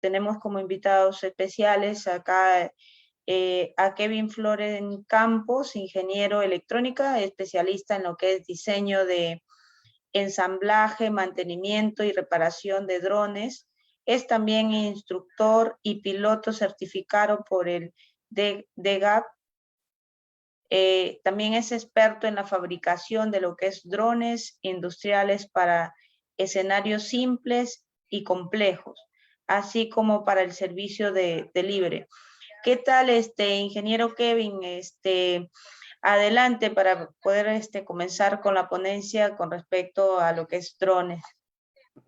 tenemos como invitados especiales acá a Kevin Floren Campos, ingeniero electrónica, especialista en lo que es diseño de ensamblaje, mantenimiento y reparación de drones. Es también instructor y piloto certificado por el DGAP. También es experto en la fabricación de lo que es drones industriales para escenarios simples y complejos, así como para el servicio de delivery. ¿Qué tal, ingeniero Kevin? Adelante para poder comenzar con la ponencia con respecto a lo que es drones.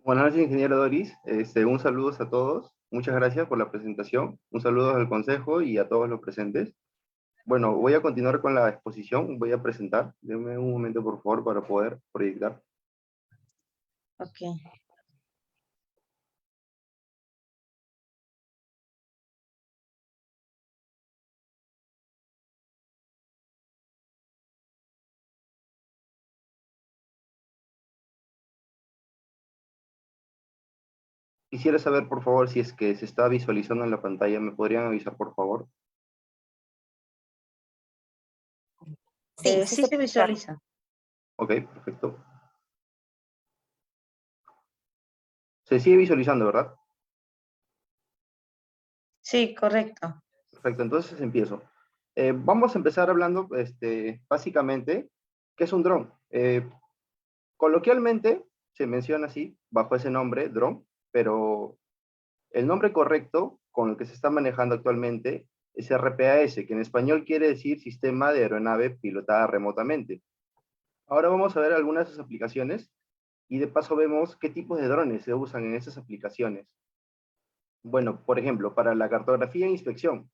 Buenas noches, ingeniero Doris. Un saludo a todos. Muchas gracias por la presentación. Un saludo al consejo y a todos los presentes. Bueno, voy a continuar con la exposición. Voy a presentar. Denme un momento, por favor, para poder proyectar. Ok. Quisiera saber, por favor, si es que se está visualizando en la pantalla. ¿Me podrían avisar, por favor? Sí, sí se visualiza. Ok, perfecto. Se sigue visualizando, ¿verdad? Sí, correcto. Perfecto, entonces empiezo. Vamos a empezar hablando, básicamente, ¿qué es un dron? Coloquialmente se menciona así, bajo ese nombre, dron, pero el nombre correcto con el que se está manejando actualmente es RPAS, que en español quiere decir Sistema de Aeronave Pilotada Remotamente. Ahora vamos a ver algunas de sus aplicaciones y de paso vemos qué tipos de drones se usan en esas aplicaciones. Bueno, por ejemplo, para la cartografía e inspección.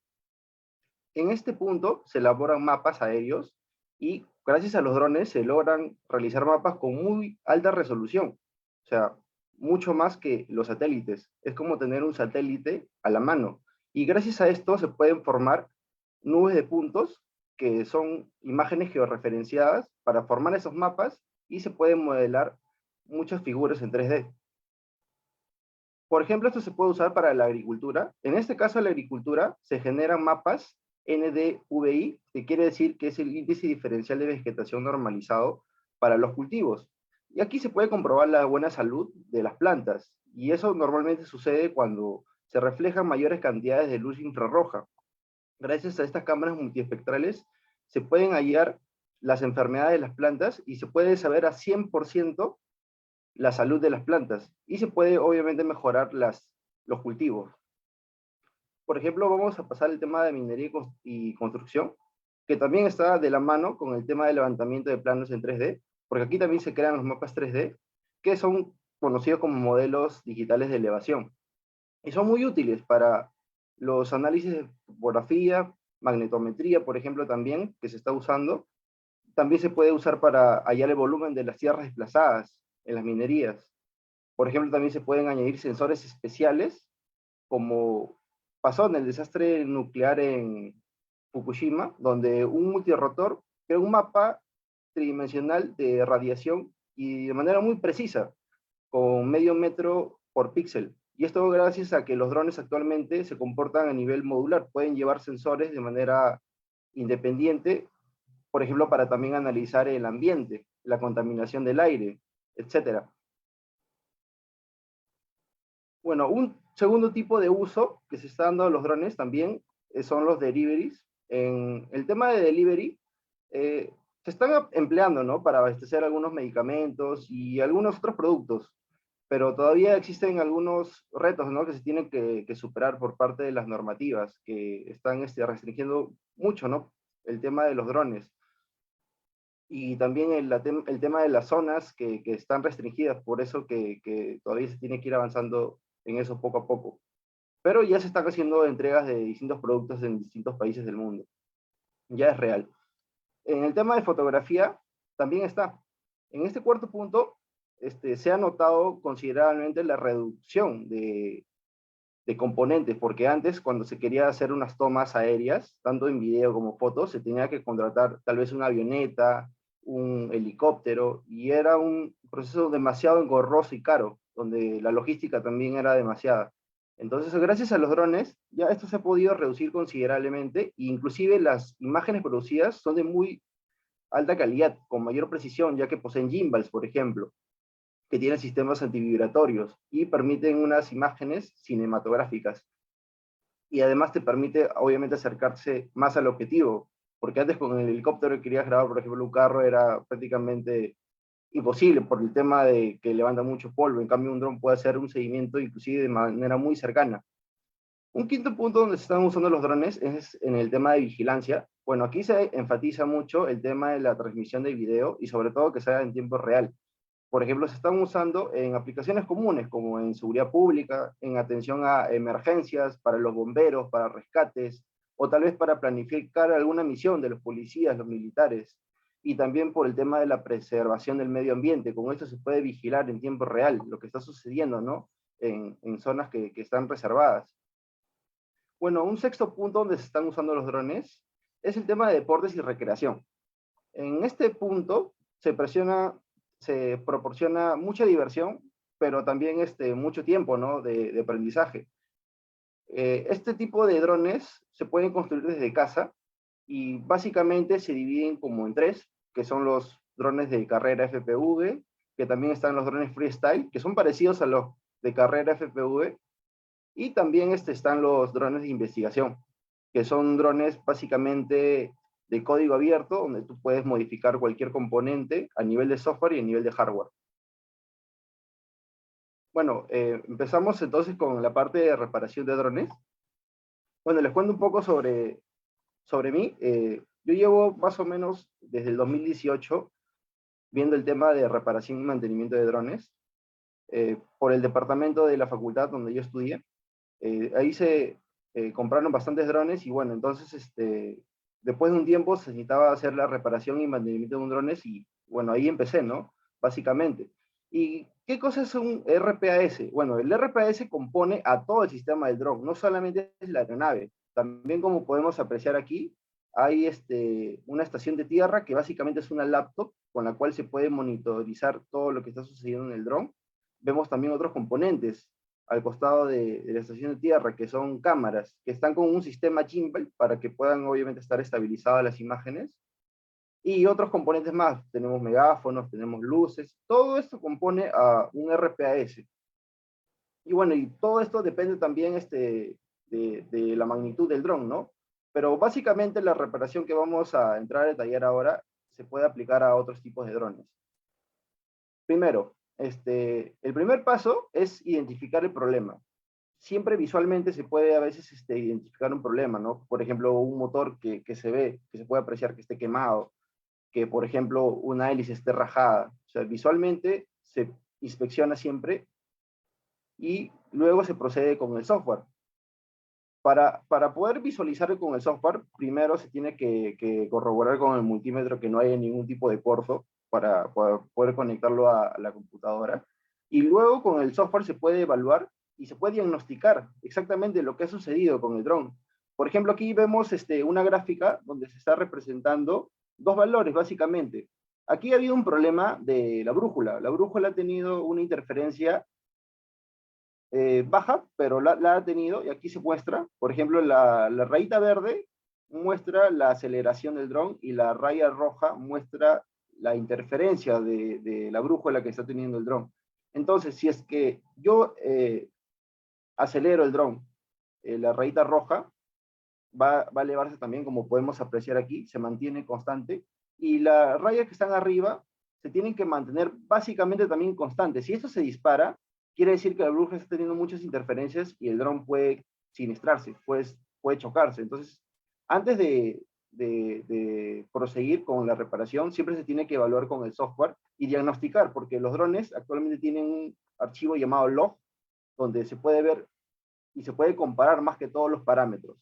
En este punto se elaboran mapas aéreos y gracias a los drones se logran realizar mapas con muy alta resolución. O sea, mucho más que los satélites. Es como tener un satélite a la mano. Y gracias a esto se pueden formar nubes de puntos que son imágenes georreferenciadas para formar esos mapas y se pueden modelar muchas figuras en 3D. Por ejemplo, esto se puede usar para la agricultura. En este caso, en la agricultura se generan mapas NDVI, que quiere decir que es el índice diferencial de vegetación normalizado para los cultivos. Y aquí se puede comprobar la buena salud de las plantas. Y eso normalmente sucede cuando se reflejan mayores cantidades de luz infrarroja. Gracias a estas cámaras multiespectrales se pueden hallar las enfermedades de las plantas y se puede saber a 100% la salud de las plantas y se puede obviamente mejorar los cultivos. Por ejemplo, vamos a pasar al tema de minería y construcción, que también está de la mano con el tema de levantamiento de planos en 3D, porque aquí también se crean los mapas 3D, que son conocidos como modelos digitales de elevación. Y son muy útiles para los análisis de topografía, magnetometría, por ejemplo, también, que se está usando. También se puede usar para hallar el volumen de las tierras desplazadas en las minerías. Por ejemplo, también se pueden añadir sensores especiales, como pasó en el desastre nuclear en Fukushima, donde un multirotor creó un mapa tridimensional de radiación y de manera muy precisa, con medio metro por píxel. Y esto gracias a que los drones actualmente se comportan a nivel modular, pueden llevar sensores de manera independiente, por ejemplo, para también analizar el ambiente, la contaminación del aire, etcétera. Bueno, un segundo tipo de uso que se está dando a los drones también son los deliveries. En el tema de delivery, se están empleando, ¿no? Para abastecer algunos medicamentos y algunos otros productos, pero todavía existen algunos retos, ¿no? Que se tienen que superar por parte de las normativas, que están restringiendo mucho, ¿no? El tema de los drones. Y también el tema de las zonas que están restringidas, por eso que todavía se tiene que ir avanzando en eso poco a poco. Pero ya se están haciendo entregas de distintos productos en distintos países del mundo. Ya es real. En el tema de fotografía, también está. En este cuarto punto, se ha notado considerablemente la reducción de componentes, porque antes, cuando se quería hacer unas tomas aéreas, tanto en video como fotos, se tenía que contratar tal vez una avioneta, un helicóptero, y era un proceso demasiado engorroso y caro, donde la logística también era demasiada. Entonces, gracias a los drones, ya esto se ha podido reducir considerablemente, e inclusive las imágenes producidas son de muy alta calidad, con mayor precisión, ya que poseen gimbals, por ejemplo, que tienen sistemas antivibratorios y permiten unas imágenes cinematográficas. Y además te permite, obviamente, acercarse más al objetivo, porque antes con el helicóptero que querías grabar, por ejemplo, un carro, era prácticamente imposible por el tema de que levanta mucho polvo. En cambio, un dron puede hacer un seguimiento inclusive de manera muy cercana. Un quinto punto donde se están usando los drones es en el tema de vigilancia. Bueno, aquí se enfatiza mucho el tema de la transmisión de video y sobre todo que sea en tiempo real. Por ejemplo, se están usando en aplicaciones comunes como en seguridad pública, en atención a emergencias, para los bomberos, para rescates, o tal vez para planificar alguna misión de los policías, los militares, y también por el tema de la preservación del medio ambiente. Con esto se puede vigilar en tiempo real lo que está sucediendo, ¿no? En zonas que están reservadas. Bueno, un sexto punto donde se están usando los drones es el tema de deportes y recreación. En este punto se proporciona mucha diversión, pero también mucho tiempo, ¿no? de aprendizaje. Este tipo de drones se pueden construir desde casa y básicamente se dividen como en tres, que son los drones de carrera FPV, que también están los drones freestyle, que son parecidos a los de carrera FPV, y también están los drones de investigación, que son drones básicamente de código abierto, donde tú puedes modificar cualquier componente a nivel de software y a nivel de hardware. Bueno, empezamos entonces con la parte de reparación de drones. Bueno, les cuento un poco sobre mí. Yo llevo más o menos desde el 2018 viendo el tema de reparación y mantenimiento de drones por el departamento de la facultad donde yo estudié. Ahí se compraron bastantes drones y bueno, entonces después de un tiempo se necesitaba hacer la reparación y mantenimiento de un drones y bueno, ahí empecé, ¿no? Básicamente. ¿Y qué cosa es un RPAS? Bueno, el RPAS compone a todo el sistema del dron, no solamente es la aeronave. También como podemos apreciar aquí, hay una estación de tierra que básicamente es una laptop con la cual se puede monitorizar todo lo que está sucediendo en el dron. Vemos también otros componentes al costado de la estación de tierra, que son cámaras, que están con un sistema gimbal para que puedan obviamente estar estabilizadas las imágenes, y otros componentes más, tenemos megáfonos, tenemos luces, todo esto compone a un RPAS. Y bueno, y todo esto depende también de la magnitud del dron, ¿no? Pero básicamente la reparación que vamos a entrar a detallar ahora se puede aplicar a otros tipos de drones. Primero, el primer paso es identificar el problema. Siempre visualmente se puede a veces identificar un problema, ¿no? Por ejemplo, un motor que se ve, que se puede apreciar que esté quemado, que por ejemplo una hélice esté rajada. O sea, visualmente se inspecciona siempre y luego se procede con el software. Para poder visualizar con el software, primero se tiene que corroborar con el multímetro que no haya ningún tipo de corto para poder conectarlo a la computadora. Y luego con el software se puede evaluar y se puede diagnosticar exactamente lo que ha sucedido con el dron. Por ejemplo, aquí vemos una gráfica donde se está representando dos valores, básicamente. Aquí ha habido un problema de la brújula. La brújula ha tenido una interferencia baja, pero la ha tenido, y aquí se muestra, por ejemplo, la rayita verde muestra la aceleración del dron y la raya roja muestra la interferencia de la brújula que está teniendo el dron. Entonces, si es que yo acelero el dron, la rayita roja va a elevarse también, como podemos apreciar aquí, se mantiene constante, y las rayas que están arriba se tienen que mantener básicamente también constantes. Si esto se dispara, quiere decir que la brújula está teniendo muchas interferencias y el dron puede siniestrarse, puede chocarse. Entonces, antes de proseguir con la reparación, siempre se tiene que evaluar con el software y diagnosticar, porque los drones actualmente tienen un archivo llamado log, donde se puede ver y se puede comparar más que todos los parámetros.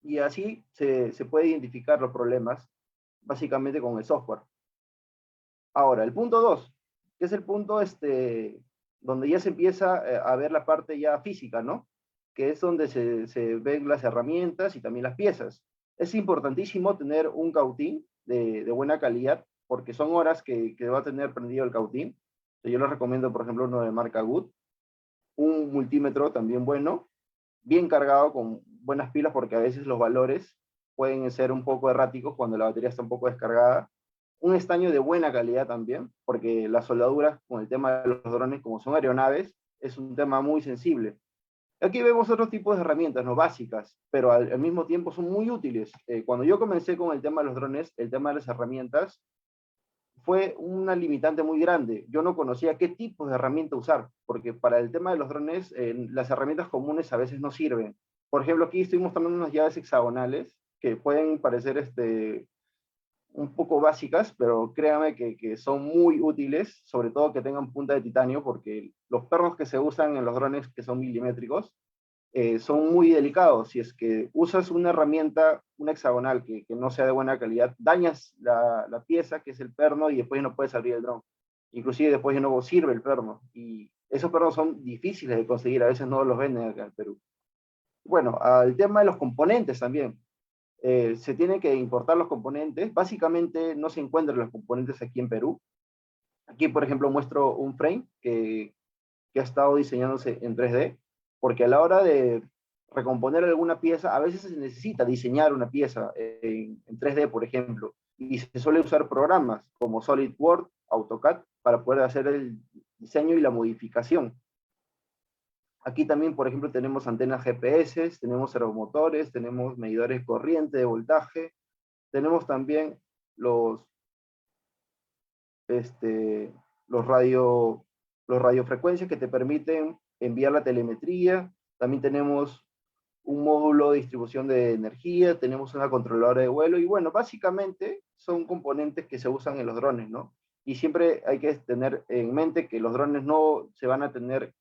Y así se puede identificar los problemas, básicamente con el software. Ahora, el punto 2, que es el punto donde ya se empieza a ver la parte ya física, ¿no? Que es donde se ven las herramientas y también las piezas. Es importantísimo tener un cautín de buena calidad, porque son horas que va a tener prendido el cautín. Yo les recomiendo, por ejemplo, uno de marca Good. un multímetro también bueno, bien cargado con buenas pilas, porque a veces los valores pueden ser un poco erráticos cuando la batería está un poco descargada. Un estaño de buena calidad también, porque las soldaduras con el tema de los drones, como son aeronaves, es un tema muy sensible. Aquí vemos otros tipos de herramientas, no básicas, pero al mismo tiempo son muy útiles. Cuando yo comencé con el tema de los drones, el tema de las herramientas fue una limitante muy grande. Yo no conocía qué tipo de herramienta usar, porque para el tema de los drones, las herramientas comunes a veces no sirven. Por ejemplo, aquí estoy mostrando unas llaves hexagonales que pueden parecer un poco básicas, pero créame que son muy útiles, sobre todo que tengan punta de titanio, porque los pernos que se usan en los drones que son milimétricos, son muy delicados. Si es que usas una herramienta, una hexagonal que no sea de buena calidad, dañas la pieza, que es el perno, y después no puedes abrir el dron. Inclusive después ya no sirve el perno. Y esos pernos son difíciles de conseguir, a veces no los venden acá en Perú. Bueno, al tema de los componentes también. Se tienen que importar los componentes. Básicamente no se encuentran los componentes aquí en Perú. Aquí, por ejemplo, muestro un frame que ha estado diseñándose en 3D, porque a la hora de recomponer alguna pieza, a veces se necesita diseñar una pieza en 3D, por ejemplo, y se suele usar programas como SolidWorks, AutoCAD, para poder hacer el diseño y la modificación. Aquí también, por ejemplo, tenemos antenas GPS, tenemos servomotores, tenemos medidores de corriente, de voltaje, tenemos también los, este, los radio, los radiofrecuencias que te permiten enviar la telemetría. También tenemos un módulo de distribución de energía, tenemos una controladora de vuelo, y bueno, básicamente son componentes que se usan en los drones, ¿no? Y siempre hay que tener en mente que los drones no se van a tener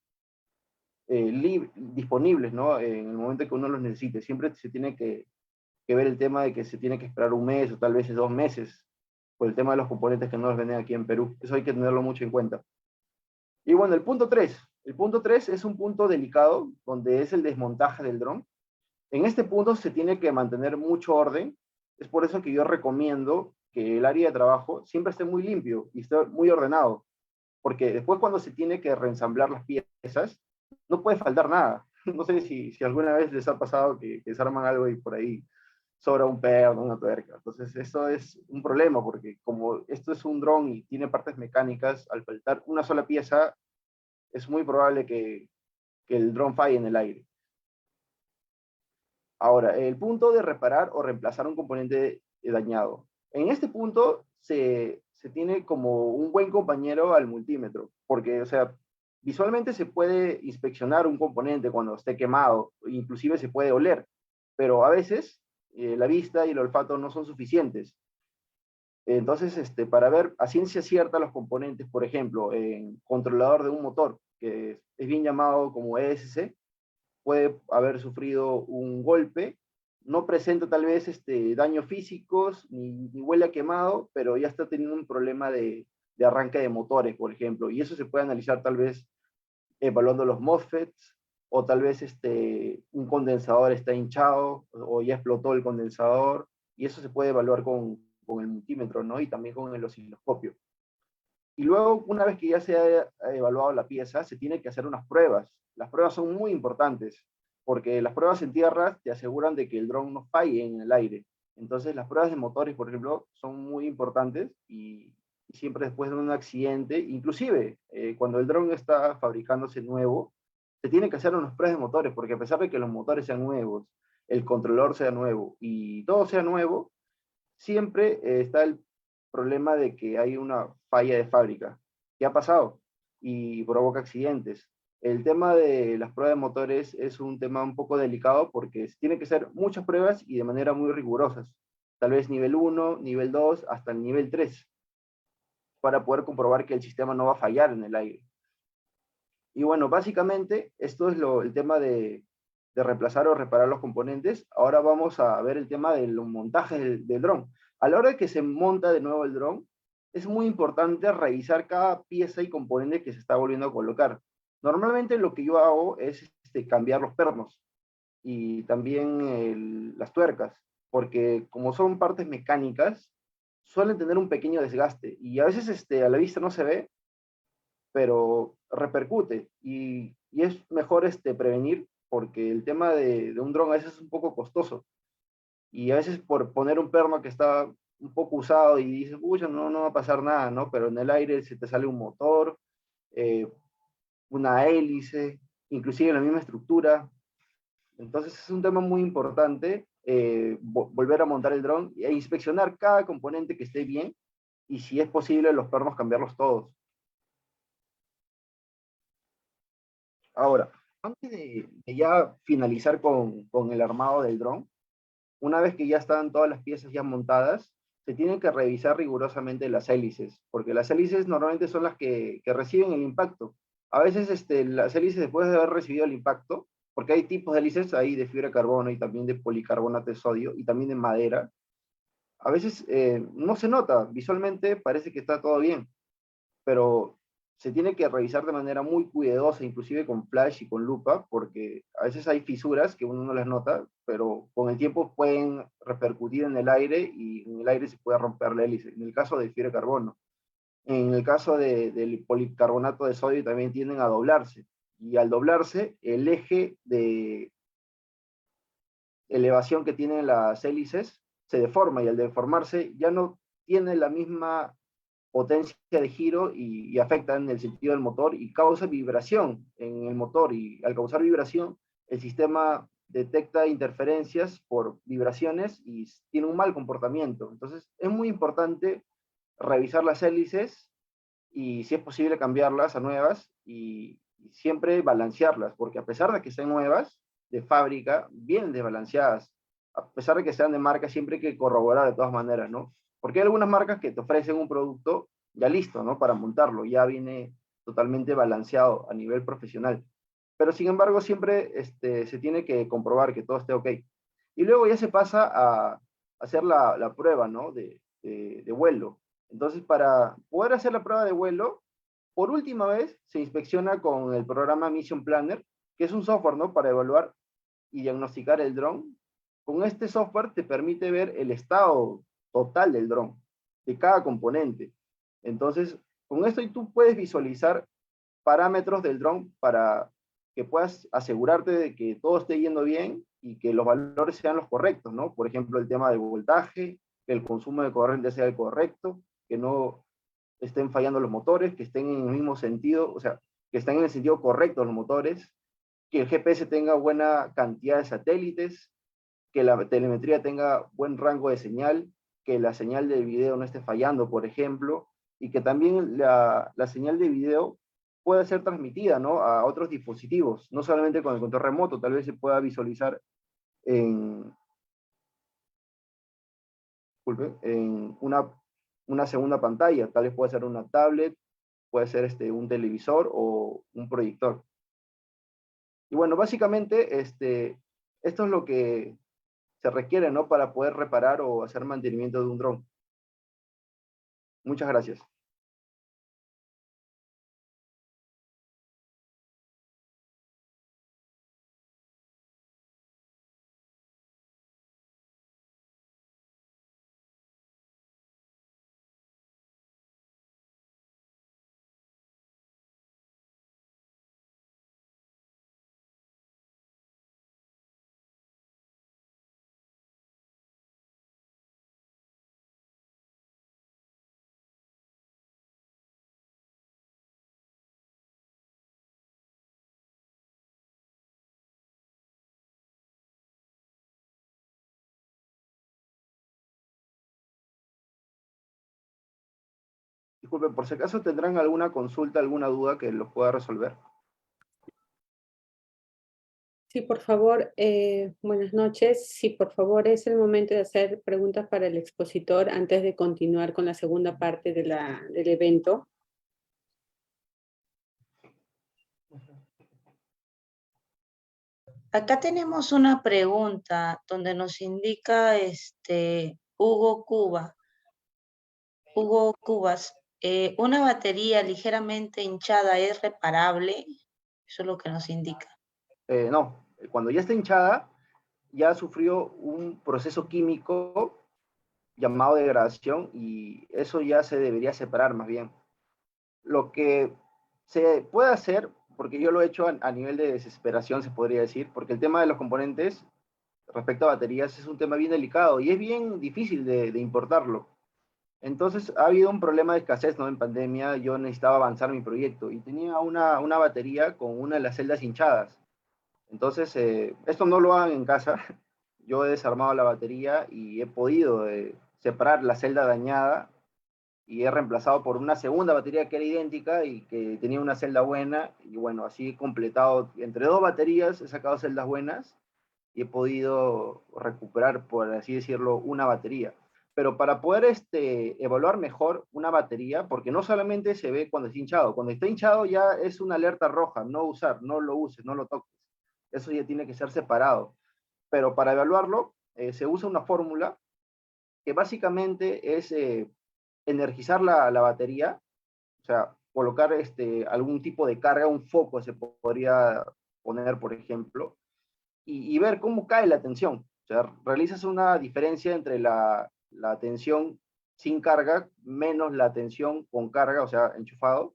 disponibles, ¿no? En el momento que uno los necesite. Siempre se tiene que ver el tema de que se tiene que esperar un mes o tal vez 2 meses por el tema de los componentes que no los venden aquí en Perú. Eso hay que tenerlo mucho en cuenta. Y bueno, el punto 3. El punto 3 es un punto delicado, donde es el desmontaje del dron. En este punto se tiene que mantener mucho orden. Es por eso que yo recomiendo que el área de trabajo siempre esté muy limpio y esté muy ordenado. Porque después cuando se tiene que reensamblar las piezas, no puede faltar nada. No sé si alguna vez les ha pasado que desarman algo y por ahí sobra un perno, una tuerca. Entonces, eso es un problema, porque como esto es un dron y tiene partes mecánicas, al faltar una sola pieza, es muy probable que el dron falle en el aire. Ahora, el punto de reparar o reemplazar un componente dañado. En este punto se tiene como un buen compañero al multímetro, porque, o sea, visualmente se puede inspeccionar un componente cuando esté quemado, inclusive se puede oler, pero a veces la vista y el olfato no son suficientes. Entonces, para ver a ciencia cierta los componentes, por ejemplo, en controlador de un motor, que es bien llamado como ESC, puede haber sufrido un golpe, no presenta tal vez daños físicos, ni huele a quemado, pero ya está teniendo un problema de arranque de motores, por ejemplo, y eso se puede analizar tal vez evaluando los MOSFETs, o tal vez un condensador está hinchado, o ya explotó el condensador, y eso se puede evaluar con el multímetro, ¿no? Y también con el osciloscopio. Y luego, una vez que ya se ha evaluado la pieza, se tiene que hacer unas pruebas. Las pruebas son muy importantes, porque las pruebas en tierra te aseguran de que el dron no falle en el aire. Entonces, las pruebas de motores, por ejemplo, son muy importantes y siempre después de un accidente, inclusive cuando el dron está fabricándose nuevo, se tiene que hacer unas pruebas de motores, porque a pesar de que los motores sean nuevos, el controlador sea nuevo y todo sea nuevo, siempre está el problema de que hay una falla de fábrica. ¿Qué ha pasado? Y provoca accidentes. El tema de las pruebas de motores es un tema un poco delicado porque tiene que ser muchas pruebas y de manera muy rigurosas. Tal vez nivel 1, nivel 2, hasta el nivel 3, para poder comprobar que el sistema no va a fallar en el aire. Y bueno, básicamente esto es el tema de reemplazar o reparar los componentes. Ahora vamos a ver el tema del montaje del dron. A la hora de que se monta de nuevo el dron, es muy importante revisar cada pieza y componente que se está volviendo a colocar. Normalmente lo que yo hago es cambiar los pernos y también las tuercas, porque como son partes mecánicas, suelen tener un pequeño desgaste y a veces a la vista no se ve, pero repercute y es mejor prevenir porque el tema de un dron a veces es un poco costoso y a veces por poner un perno que está un poco usado y dices, pucha, no va a pasar nada, ¿no? Pero en el aire se te sale un motor, eh, una hélice, inclusive la misma estructura. Entonces es un tema muy importante volver a montar el dron e inspeccionar cada componente que esté bien y si es posible los pernos cambiarlos todos. Ahora, antes de ya finalizar con el armado del dron, una vez que ya están todas las piezas ya montadas, se tienen que revisar rigurosamente las hélices, porque las hélices normalmente son las que reciben el impacto. A veces las hélices después de haber recibido el impacto, porque hay tipos de hélices ahí de fibra de carbono y también de policarbonato de sodio y también de madera, a veces no se nota, visualmente parece que está todo bien, pero se tiene que revisar de manera muy cuidadosa, inclusive con flash y con lupa, porque a veces hay fisuras que uno no las nota, pero con el tiempo pueden repercutir en el aire y en el aire se puede romper la hélice, en el caso de fibra de carbono. En el caso del policarbonato de sodio también tienden a doblarse, y al doblarse, el eje de elevación que tienen las hélices se deforma, y al deformarse ya no tiene la misma potencia de giro y afecta en el sentido del motor y causa vibración en el motor, y al causar vibración el sistema detecta interferencias por vibraciones y tiene un mal comportamiento. Entonces es muy importante revisar las hélices y si es posible cambiarlas a nuevas y siempre balancearlas, porque a pesar de que sean nuevas de fábrica, vienen desbalanceadas. A pesar de que sean de marca, siempre hay que corroborar de todas maneras, ¿no? Porque hay algunas marcas que te ofrecen un producto ya listo, ¿no? Para montarlo, ya viene totalmente balanceado a nivel profesional. Pero sin embargo, siempre se tiene que comprobar que todo esté ok. Y luego ya se pasa a hacer la prueba, ¿no? De vuelo. Entonces, para poder hacer la prueba de vuelo, por última vez se inspecciona con el programa Mission Planner, que es un software, ¿no? Para evaluar y diagnosticar el dron. Con este software te permite ver el estado total del dron, de cada componente. Entonces, con esto tú puedes visualizar parámetros del dron para que puedas asegurarte de que todo esté yendo bien y que los valores sean los correctos, ¿no? Por ejemplo, el tema de voltaje, que el consumo de corriente sea el correcto, que no estén fallando los motores, que estén en el mismo sentido, o sea, que estén en el sentido correcto los motores, que el GPS tenga buena cantidad de satélites, que la telemetría tenga buen rango de señal, que la señal de video no esté fallando, por ejemplo, y que también la señal de video pueda ser transmitida, ¿no? A otros dispositivos, no solamente con el control remoto, tal vez se pueda visualizar en, disculpe, en una segunda pantalla, tal vez puede ser una tablet, puede ser un televisor o un proyector. Y bueno, básicamente esto es lo que se requiere, ¿no? Para poder reparar o hacer mantenimiento de un dron. Muchas gracias. Disculpen, por si acaso tendrán alguna consulta, alguna duda que los pueda resolver. Sí, por favor, buenas noches. Sí, por favor, es el momento de hacer preguntas para el expositor antes de continuar con la segunda parte de del evento. Acá tenemos una pregunta donde nos indica Hugo Cubas, ¿una batería ligeramente hinchada es reparable? Eso es lo que nos indica. No, cuando ya está hinchada, ya sufrió un proceso químico llamado degradación y eso ya se debería separar más bien. Lo que Se puede hacer, porque yo lo he hecho a nivel de desesperación, se podría decir, porque el tema de los componentes respecto a baterías es un tema bien delicado y es bien difícil de importarlo. Entonces ha habido un problema de escasez, ¿no? En pandemia yo necesitaba avanzar mi proyecto y tenía una batería con una de las celdas hinchadas. Entonces, esto no lo hagan en casa. Yo he desarmado la batería y he podido separar la celda dañada y he reemplazado por una segunda batería que era idéntica y que tenía una celda buena. Y bueno, así he completado, entre dos baterías he sacado celdas buenas y he podido recuperar, por así decirlo, una batería. Pero para poder evaluar mejor una batería, porque no solamente se ve cuando está hinchado, cuando está hinchado ya es una alerta roja, no usar, no lo uses, no lo toques. Eso ya tiene que ser separado. Pero para evaluarlo, se usa una fórmula que básicamente es energizar la batería, o sea, colocar algún tipo de carga, un foco se podría poner, por ejemplo, y ver cómo cae la tensión. O sea, realizas una diferencia entre la tensión sin carga menos la tensión con carga, o sea, enchufado,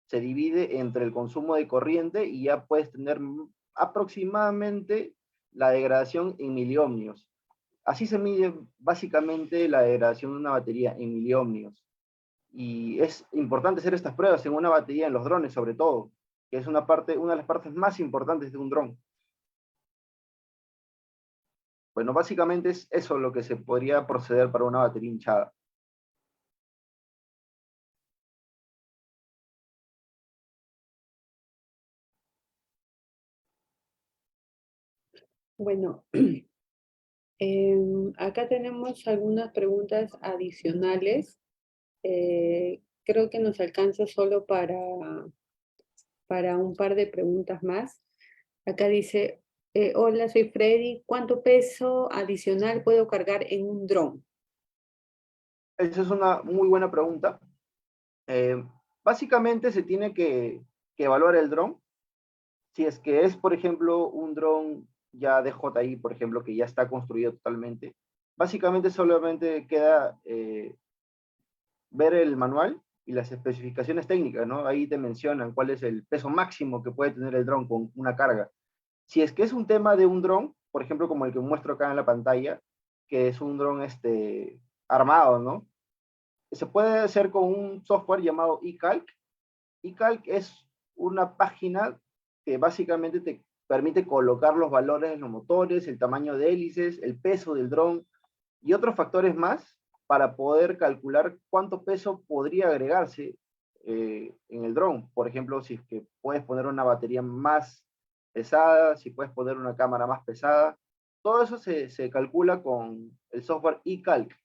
se divide entre el consumo de corriente y ya puedes tener aproximadamente la degradación en miliohmios. Así se mide básicamente la degradación de una batería en miliohmios. Y es importante hacer estas pruebas en una batería, en los drones sobre todo, que es una de las partes más importantes de un dron. Bueno, básicamente es eso lo que se podría proceder para una batería hinchada. Bueno, acá tenemos algunas preguntas adicionales. Creo que nos alcanza solo para un par de preguntas más. Acá dice, hola, soy Freddy. ¿Cuánto peso adicional puedo cargar en un dron? Esa es una muy buena pregunta. Eh, Básicamente se tiene que evaluar el dron. Si es que es, por ejemplo, un dron ya DJI, por ejemplo, que ya está construido totalmente, básicamente solamente queda ver el manual y las especificaciones técnicas, ¿no? Ahí te mencionan cuál es el peso máximo que puede tener el dron con una carga. Si es que es un tema de un dron, por ejemplo, como el que muestro acá en la pantalla, que es un dron armado, ¿no? Se puede hacer con un software llamado eCalc. eCalc es una página que básicamente te permite colocar los valores de los motores, el tamaño de hélices, el peso del dron y otros factores más para poder calcular cuánto peso podría agregarse en el dron. Por ejemplo, si es que puedes poner una batería más pesada, si puedes poner una cámara más pesada. Todo eso se calcula con el software eCalc.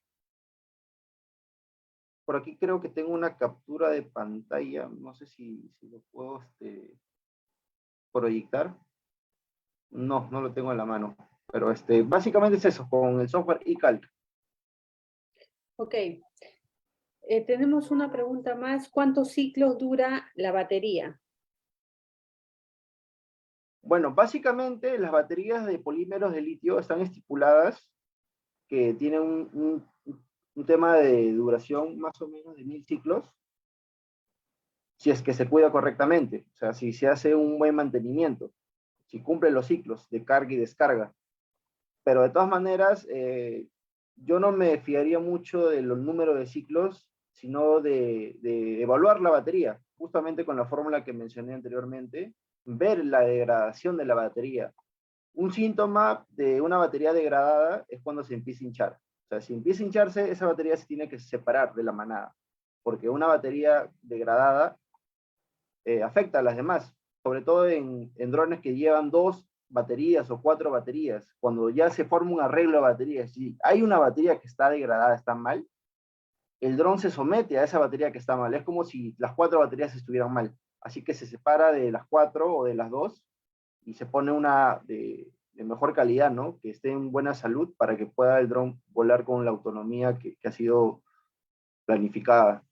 Por aquí creo que tengo una captura de pantalla, no sé si lo puedo proyectar. No, no lo tengo en la mano. Pero básicamente es eso, con el software eCalc. Ok. Tenemos una pregunta más. ¿Cuántos ciclos dura la batería? Bueno, básicamente las baterías de polímeros de litio están estipuladas que tienen un tema de duración más o menos de 1000 ciclos, si es que se cuida correctamente, o sea, si se hace un buen mantenimiento, si cumple los ciclos de carga y descarga. Pero de todas maneras, yo no me fiaría mucho de los números de ciclos, sino de evaluar la batería, justamente con la fórmula que mencioné anteriormente, ver la degradación de la batería. Un síntoma de una batería degradada es cuando se empieza a hinchar. O sea, si empieza a hincharse, esa batería se tiene que separar de la manada, porque una batería degradada afecta a las demás, sobre todo en drones que llevan 2 baterías o 4 baterías. Cuando ya se forma un arreglo de baterías, si hay una batería que está degradada, está mal, el dron se somete a esa batería que está mal. Es como si las 4 baterías estuvieran mal. Así que se separa de las 4 o de las 2 y se pone una de mejor calidad, ¿no? Que esté en buena salud para que pueda el dron volar con la autonomía que ha sido planificada.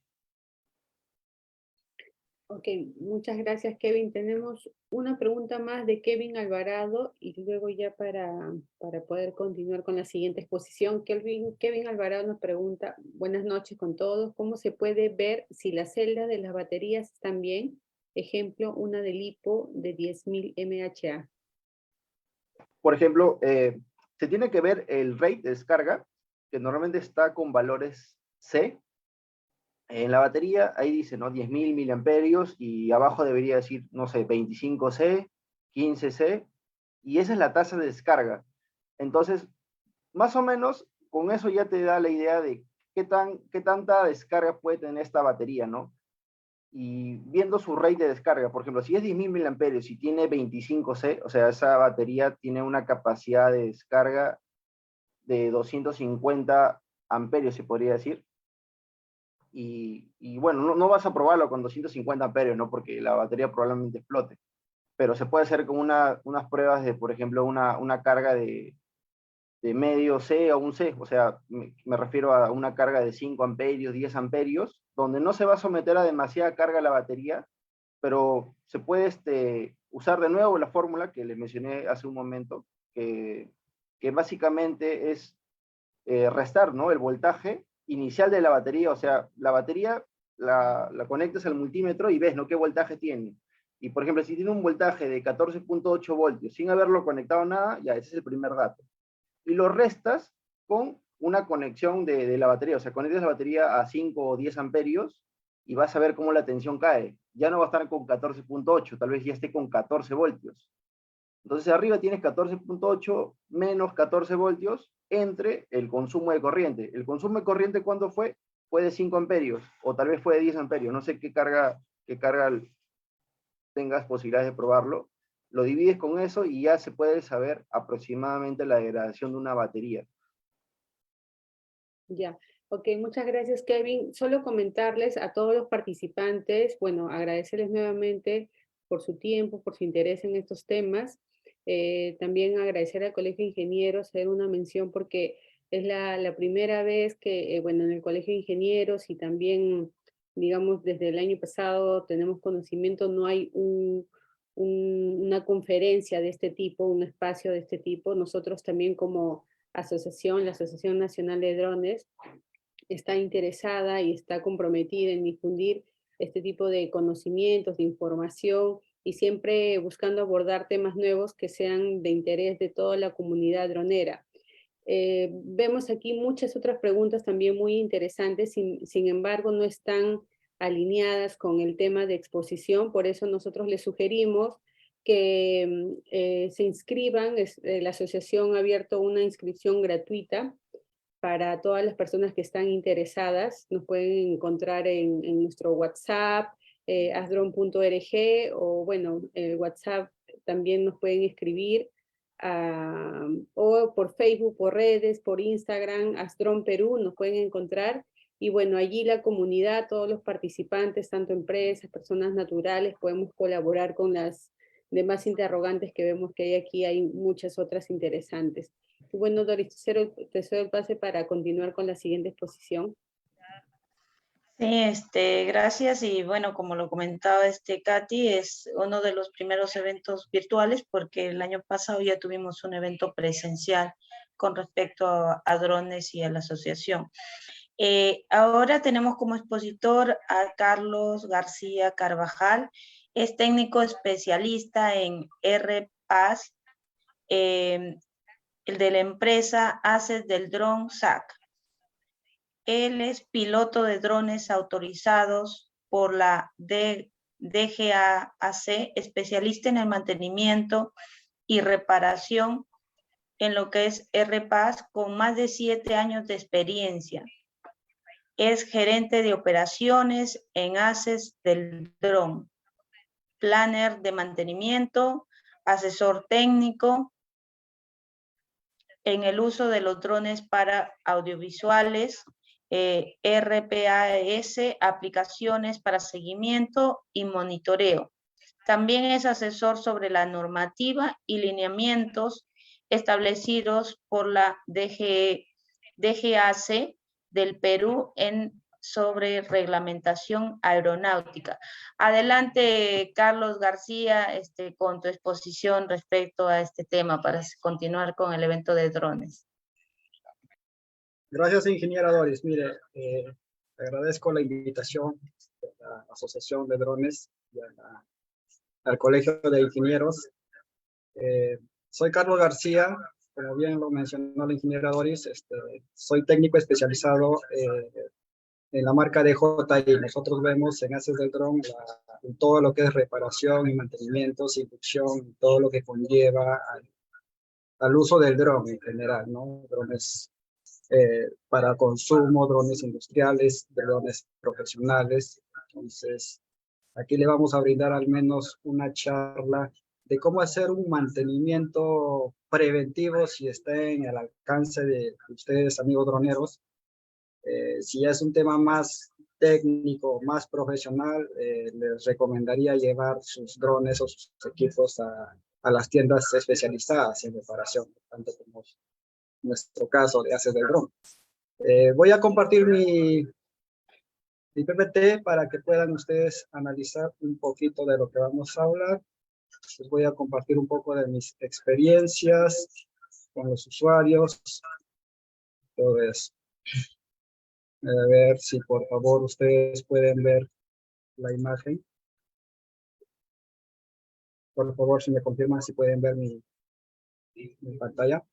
Ok, muchas gracias, Kevin. Tenemos una pregunta más de Kevin Alvarado y luego ya para poder continuar con la siguiente exposición. Kevin Alvarado nos pregunta, buenas noches con todos, ¿cómo se puede ver si las celdas de las baterías están bien? Ejemplo, una de LiPo de 10.000 mHa. Por ejemplo, se tiene que ver el rate de descarga, que normalmente está con valores C. En la batería, ahí dice, ¿no? 10.000 miliamperios, y abajo debería decir, no sé, 25C, 15C, y esa es la tasa de descarga. Entonces, más o menos, con eso ya te da la idea de qué tanta descarga puede tener esta batería, ¿no? Y viendo su rate de descarga, por ejemplo, si es 10.000 miliamperios y tiene 25C, o sea, esa batería tiene una capacidad de descarga de 250 amperios, se podría decir. Y bueno, no vas a probarlo con 250 amperios, ¿no? Porque la batería probablemente explote. Pero se puede hacer con unas pruebas de, por ejemplo, una carga de medio C a un C, o sea, me refiero a una carga de 5 amperios, 10 amperios, donde no se va a someter a demasiada carga la batería, pero se puede usar de nuevo la fórmula que les mencioné hace un momento, que básicamente es restar, ¿no? El voltaje inicial de la batería, o sea, la batería la conectas al multímetro y ves, ¿no? ¿Qué voltaje tiene? Y, por ejemplo, si tiene un voltaje de 14.8 voltios sin haberlo conectado a nada, ya ese es el primer dato. Y lo restas con una conexión de la batería, o sea, conectas la batería a 5 o 10 amperios y vas a ver cómo la tensión cae. Ya no va a estar con 14.8, tal vez ya esté con 14 voltios. Entonces arriba tienes 14.8 menos 14 voltios entre el consumo de corriente. ¿El consumo de corriente cuándo fue? Fue de 5 amperios, o tal vez fue de 10 amperios. No sé qué carga tengas posibilidades de probarlo. Lo divides con eso y ya se puede saber aproximadamente la degradación de una batería. Ya, ok, muchas gracias, Kevin. Solo comentarles a todos los participantes, bueno, agradecerles nuevamente por su tiempo, por su interés en estos temas. También agradecer al Colegio de Ingenieros, hacer una mención porque es la primera vez que, bueno, en el Colegio de Ingenieros y también, digamos, desde el año pasado tenemos conocimiento, no hay una conferencia de este tipo, un espacio de este tipo. Nosotros también como asociación, la Asociación Nacional de Drones, está interesada y está comprometida en difundir este tipo de conocimientos, de información, y siempre buscando abordar temas nuevos que sean de interés de toda la comunidad dronera. Vemos aquí muchas otras preguntas también muy interesantes, sin embargo no están alineadas con el tema de exposición, por eso nosotros les sugerimos que se inscriban. La asociación ha abierto una inscripción gratuita para todas las personas que están interesadas. Nos pueden encontrar en nuestro WhatsApp, asdron.org, o bueno, el WhatsApp también nos pueden escribir, o por Facebook, por redes, por Instagram, Asdron Perú, nos pueden encontrar. Y bueno, allí la comunidad, todos los participantes, tanto empresas, personas naturales, podemos colaborar con las demás interrogantes que vemos que hay aquí. Hay muchas otras interesantes. Bueno, Doris, te cedo el pase para continuar con la siguiente exposición. Sí, gracias. Y bueno, como lo comentaba Katy, es uno de los primeros eventos virtuales porque el año pasado ya tuvimos un evento presencial con respecto a drones y a la asociación. Ahora tenemos como expositor a Carlos García Carvajal. Es técnico especialista en RPAS, el de la empresa ACES del Drone SAC. Él es piloto de drones autorizados por la DGAC, especialista en el mantenimiento y reparación en lo que es RPAS, con más de 7 años de experiencia. Es gerente de operaciones en ACES del dron, planner de mantenimiento, asesor técnico en el uso de los drones para audiovisuales, RPAS, aplicaciones para seguimiento y monitoreo. También es asesor sobre la normativa y lineamientos establecidos por la DGAC del Perú sobre reglamentación aeronáutica. Adelante, Carlos García, con tu exposición respecto a este tema para continuar con el evento de drones. Gracias, ingeniera Doris. Mire, agradezco la invitación de la Asociación de Drones al Colegio de Ingenieros. Soy Carlos García, como bien lo mencionó la ingeniera Doris, soy técnico especializado en la marca DJI. Nosotros vemos en Haces del Dron en todo lo que es reparación y mantenimiento, inducción, todo lo que conlleva al uso del dron en general, ¿no? Drones para consumo, drones industriales, drones profesionales. Entonces, aquí le vamos a brindar al menos una charla de cómo hacer un mantenimiento preventivo si está en el alcance de ustedes, amigos droneros. Si ya es un tema más técnico, más profesional, les recomendaría llevar sus drones o sus equipos a las tiendas especializadas en reparación, tanto como nuestro caso de Haces del Dron. Voy a compartir mi PPT para que puedan ustedes analizar un poquito de lo que vamos a hablar. Les voy a compartir un poco de mis experiencias con los usuarios, todo eso. A ver si por favor ustedes pueden ver la imagen. Por favor, si me confirman si pueden ver mi pantalla.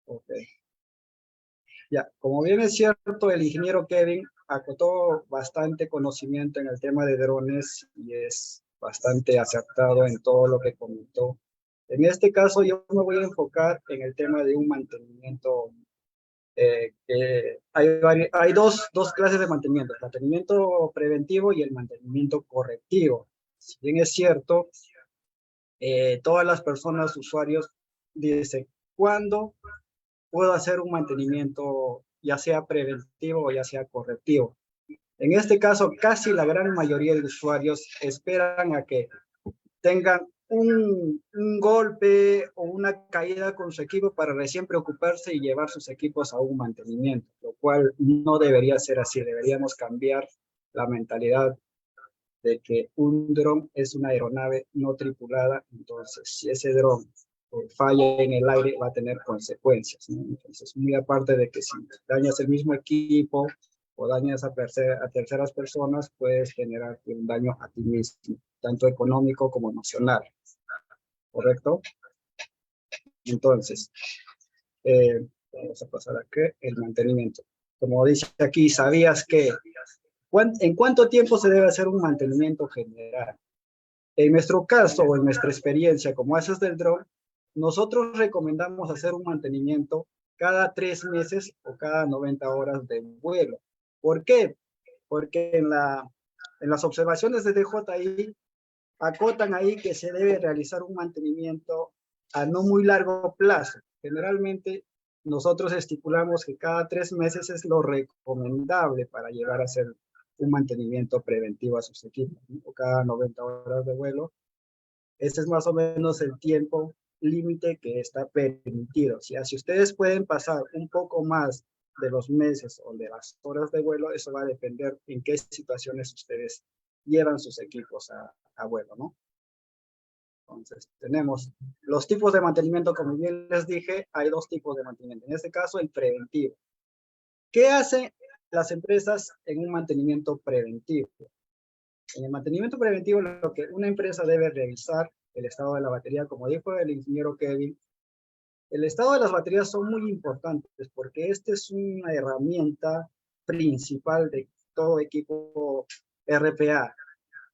Ok. Ya, como bien es cierto, el ingeniero Kevin acotó bastante conocimiento en el tema de drones y es bastante acertado en todo lo que comentó. En este caso, yo me voy a enfocar en el tema de un mantenimiento. Hay dos clases de mantenimiento, el mantenimiento preventivo y el mantenimiento correctivo. Si bien es cierto, todas las personas, usuarios, dicen, ¿cuándo puedo hacer un mantenimiento ya sea preventivo o ya sea correctivo? En este caso, casi la gran mayoría de usuarios esperan a que tengan un golpe o una caída con su equipo para recién preocuparse y llevar sus equipos a un mantenimiento, lo cual no debería ser así. Deberíamos cambiar la mentalidad de que un dron es una aeronave no tripulada. Entonces, si ese dron falla en el aire, va a tener consecuencias, ¿no? Entonces, muy aparte de que si dañas el mismo equipo o dañas a terceras personas, puedes generar un daño a ti mismo, tanto económico como emocional. ¿Correcto? Entonces, vamos a pasar aquí, el mantenimiento. Como dice aquí, ¿sabías que en cuánto tiempo se debe hacer un mantenimiento general? En nuestro caso o en nuestra experiencia como Haces del Dron, nosotros recomendamos hacer un mantenimiento cada 3 meses o cada 90 horas de vuelo. ¿Por qué? Porque en las observaciones de DJI acotan ahí que se debe realizar un mantenimiento a no muy largo plazo. Generalmente nosotros estipulamos que cada 3 meses es lo recomendable para llegar a hacer un mantenimiento preventivo a sus equipos, ¿no? O cada 90 horas de vuelo. Ese es más o menos el tiempo límite que está permitido. Si ustedes pueden pasar un poco más de los meses o de las horas de vuelo, eso va a depender en qué situaciones ustedes llevan sus equipos a vuelo, ¿no? Entonces, tenemos los tipos de mantenimiento, como bien les dije, hay 2 tipos de mantenimiento. En este caso, el preventivo. ¿Qué hacen las empresas en un mantenimiento preventivo? En el mantenimiento preventivo, lo que una empresa debe revisar, el estado de la batería, como dijo el ingeniero Kevin, el estado de las baterías son muy importantes porque esta es una herramienta principal de todo equipo RPA.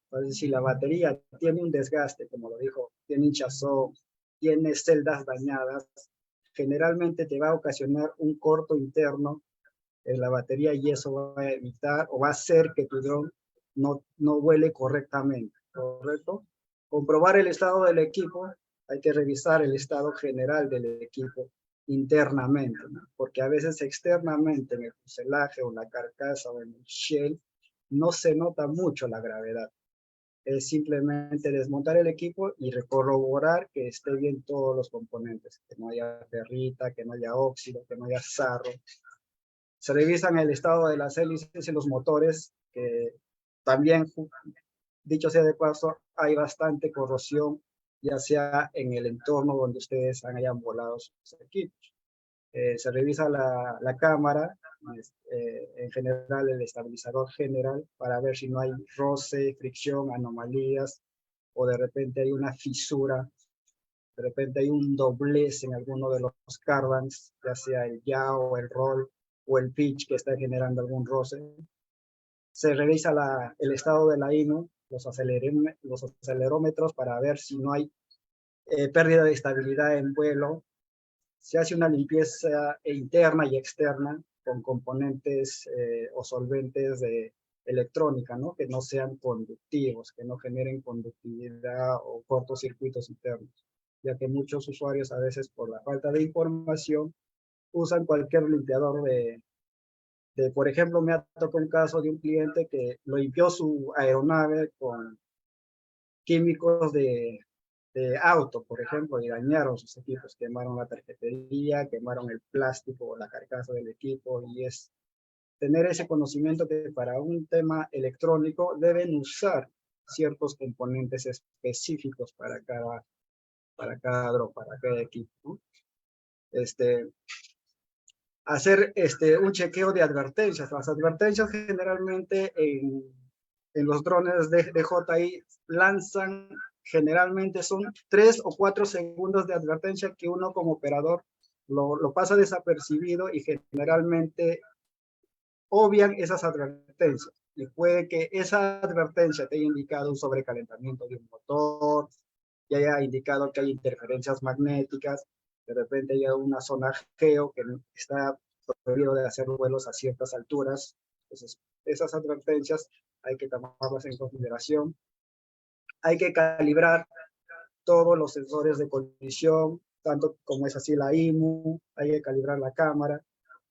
Entonces, si la batería tiene un desgaste, como lo dijo, tiene hinchazón, tiene celdas dañadas, generalmente te va a ocasionar un corto interno en la batería y eso va a evitar o va a hacer que tu dron no vuele correctamente, ¿correcto? Comprobar el estado del equipo, hay que revisar el estado general del equipo internamente, ¿no? Porque a veces externamente en el fuselaje o la carcasa o en el shell no se nota mucho la gravedad. Es simplemente desmontar el equipo y corroborar que esté bien todos los componentes, que no haya ferrita, que no haya óxido, que no haya sarro. Se revisan el estado de las hélices y los motores, que también, dicho sea de paso, hay bastante corrosión, ya sea en el entorno donde ustedes hayan volado sus equipos. Se revisa la cámara, en general el estabilizador general, para ver si no hay roce, fricción, anomalías, o de repente hay una fisura, de repente hay un doblez en alguno de los cardans, ya sea el yaw o el roll o el pitch que está generando algún roce. Se revisa el estado de la INU, los acelerómetros para ver si no hay pérdida de estabilidad en vuelo. Se hace una limpieza interna y externa con componentes o solventes de electrónica, ¿no? Que no sean conductivos, que no generen conductividad o cortocircuitos internos, ya que muchos usuarios a veces por la falta de información usan cualquier limpiador por ejemplo, me ha tocado un caso de un cliente que limpió su aeronave con químicos de auto, por ejemplo, y dañaron sus equipos, quemaron la tarjetería, quemaron el plástico o la carcasa del equipo, y es tener ese conocimiento que para un tema electrónico deben usar ciertos componentes específicos para cada equipo, ¿no? Hacer un chequeo de advertencias. Las advertencias generalmente en los drones de DJI lanzan, generalmente son 3 o 4 segundos de advertencia que uno como operador lo pasa desapercibido y generalmente obvian esas advertencias. Y puede que esa advertencia te haya indicado un sobrecalentamiento de un motor, que haya indicado que hay interferencias magnéticas, de repente hay una zona geo que está prohibido de hacer vuelos a ciertas alturas. Entonces, esas advertencias hay que tomarlas en consideración. Hay que calibrar todos los sensores de colisión, tanto como es así la IMU, hay que calibrar la cámara,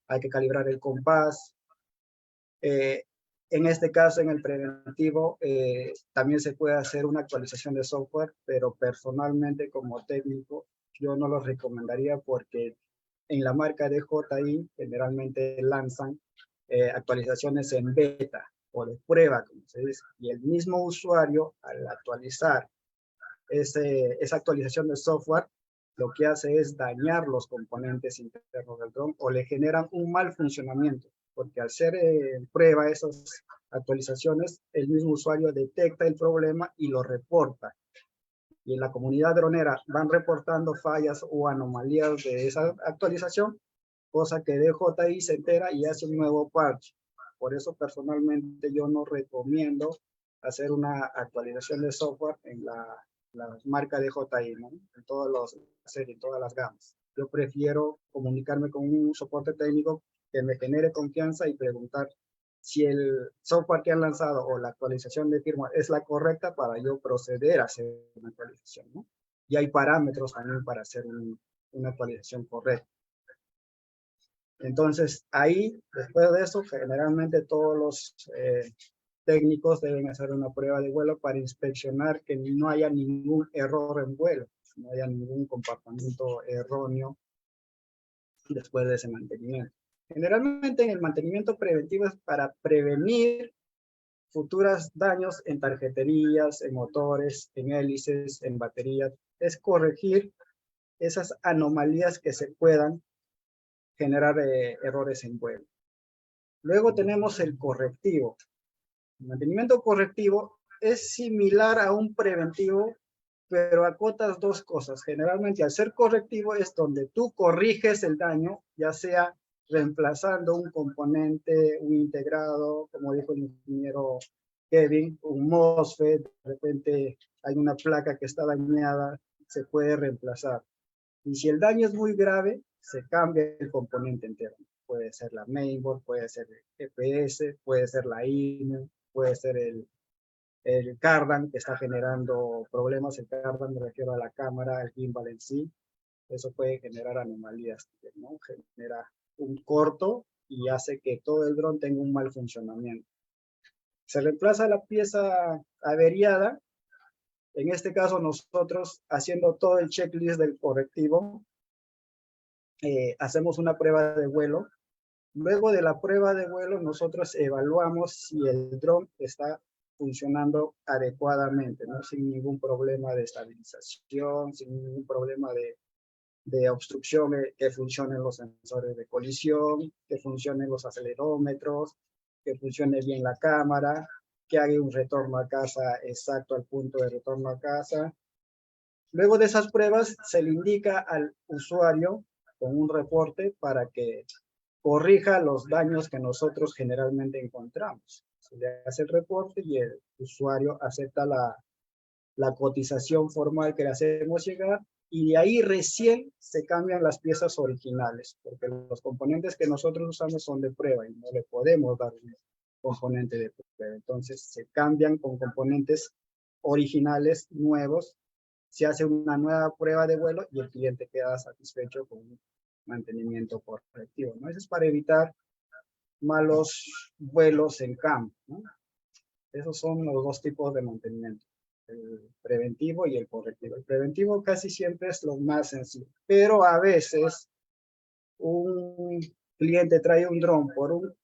hay que calibrar el compás. En este caso, en el preventivo, también se puede hacer una actualización de software, pero personalmente como técnico, yo no lo recomendaría porque en la marca DJI generalmente lanzan actualizaciones en beta o de prueba, como se dice, y el mismo usuario al actualizar esa actualización de software, lo que hace es dañar los componentes internos del dron o le generan un mal funcionamiento, porque al hacer prueba esas actualizaciones, el mismo usuario detecta el problema y lo reporta. Y en la comunidad dronera van reportando fallas o anomalías de esa actualización, cosa que DJI se entera y hace un nuevo parche. Por eso personalmente yo no recomiendo hacer una actualización de software en la marca DJI, ¿no? En todas las gamas. Yo prefiero comunicarme con un soporte técnico que me genere confianza y preguntar si el software que han lanzado o la actualización de firmware es la correcta para yo proceder a hacer una actualización, ¿no? Y hay parámetros también para hacer una actualización correcta. Entonces, ahí, después de eso, generalmente todos los técnicos deben hacer una prueba de vuelo para inspeccionar que no haya ningún error en vuelo, no haya ningún comportamiento erróneo después de ese mantenimiento. Generalmente en el mantenimiento preventivo es para prevenir futuros daños en tarjeterías, en motores, en hélices, en baterías. Es corregir esas anomalías que se puedan generar errores en vuelo. Luego tenemos el correctivo. El mantenimiento correctivo es similar a un preventivo, pero acotas dos cosas. Generalmente al ser correctivo es donde tú corriges el daño, ya sea reemplazando un componente, un integrado, como dijo el ingeniero Kevin, un MOSFET, de repente hay una placa que está dañada, se puede reemplazar. Y si el daño es muy grave, se cambia el componente entero. Puede ser la mainboard, puede ser el EPS, puede ser la INU, puede ser el cardan que está generando problemas. El cardan me refiero a la cámara, el gimbal en sí. Eso puede generar anomalías, ¿no? Genera un corto y hace que todo el dron tenga un mal funcionamiento. Se reemplaza la pieza averiada. En este caso nosotros, haciendo todo el checklist del correctivo, hacemos una prueba de vuelo. Luego de la prueba de vuelo, nosotros evaluamos si el dron está funcionando adecuadamente, ¿no? Sin ningún problema de estabilización, sin ningún problema de obstrucción, que funcionen los sensores de colisión, que funcionen los acelerómetros, que funcione bien la cámara, que haga un retorno a casa exacto al punto de retorno a casa. Luego de esas pruebas se le indica al usuario con un reporte para que corrija los daños que nosotros generalmente encontramos. Se le hace el reporte y el usuario acepta la cotización formal que le hacemos llegar, y de ahí recién se cambian las piezas originales, porque los componentes que nosotros usamos son de prueba y no le podemos dar un componente de prueba. Entonces se cambian con componentes originales nuevos, se hace una nueva prueba de vuelo y el cliente queda satisfecho con un mantenimiento correctivo, ¿no? Eso es para evitar malos vuelos en campo, ¿no? Esos son los dos tipos de mantenimiento, el preventivo y el correctivo. El preventivo casi siempre es lo más sencillo, pero a veces un cliente trae un dron por un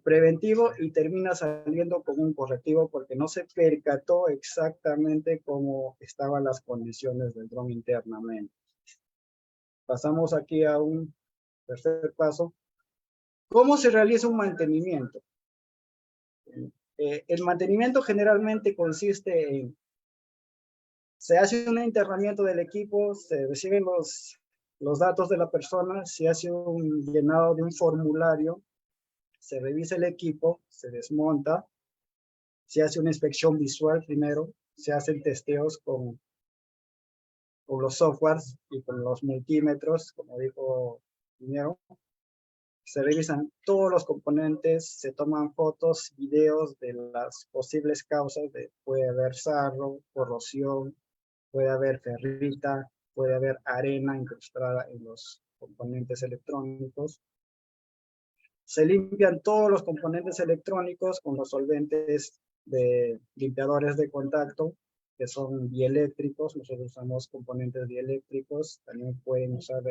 preventivo y termina saliendo con un correctivo porque no se percató exactamente cómo estaban las condiciones del dron internamente. Pasamos aquí a un tercer paso. ¿Cómo se realiza un mantenimiento? El mantenimiento generalmente consiste en, se hace un internamiento del equipo, se reciben los datos de la persona, se hace un llenado de un formulario, se revisa el equipo, se desmonta, se hace una inspección visual primero, se hacen testeos con los softwares y con los multímetros, como dijo Pinero. Se revisan todos los componentes, se toman fotos, videos de las posibles causas, puede haber sarro, corrosión, puede haber ferrita, puede haber arena incrustada en los componentes electrónicos. Se limpian todos los componentes electrónicos con los solventes de limpiadores de contacto, que son dieléctricos. Nosotros usamos componentes dieléctricos, también pueden usar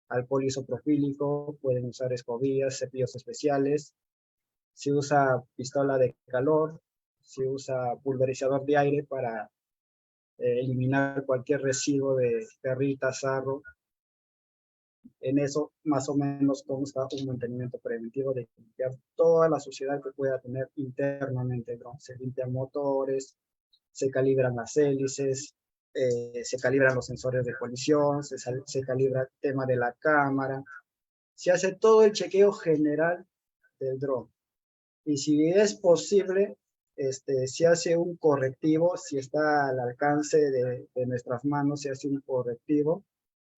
alcohol isopropílico, pueden usar escobillas, cepillos especiales, se usa pistola de calor, se usa pulverizador de aire para eliminar cualquier residuo de ferrita, sarro. En eso más o menos consta un mantenimiento preventivo de limpiar toda la suciedad que pueda tener internamente el dron. Se limpian motores, se calibran las hélices, se calibran los sensores de colisión, se calibra el tema de la cámara, se hace todo el chequeo general del dron. Y si es posible, se hace un correctivo, si está al alcance de nuestras manos, se hace un correctivo,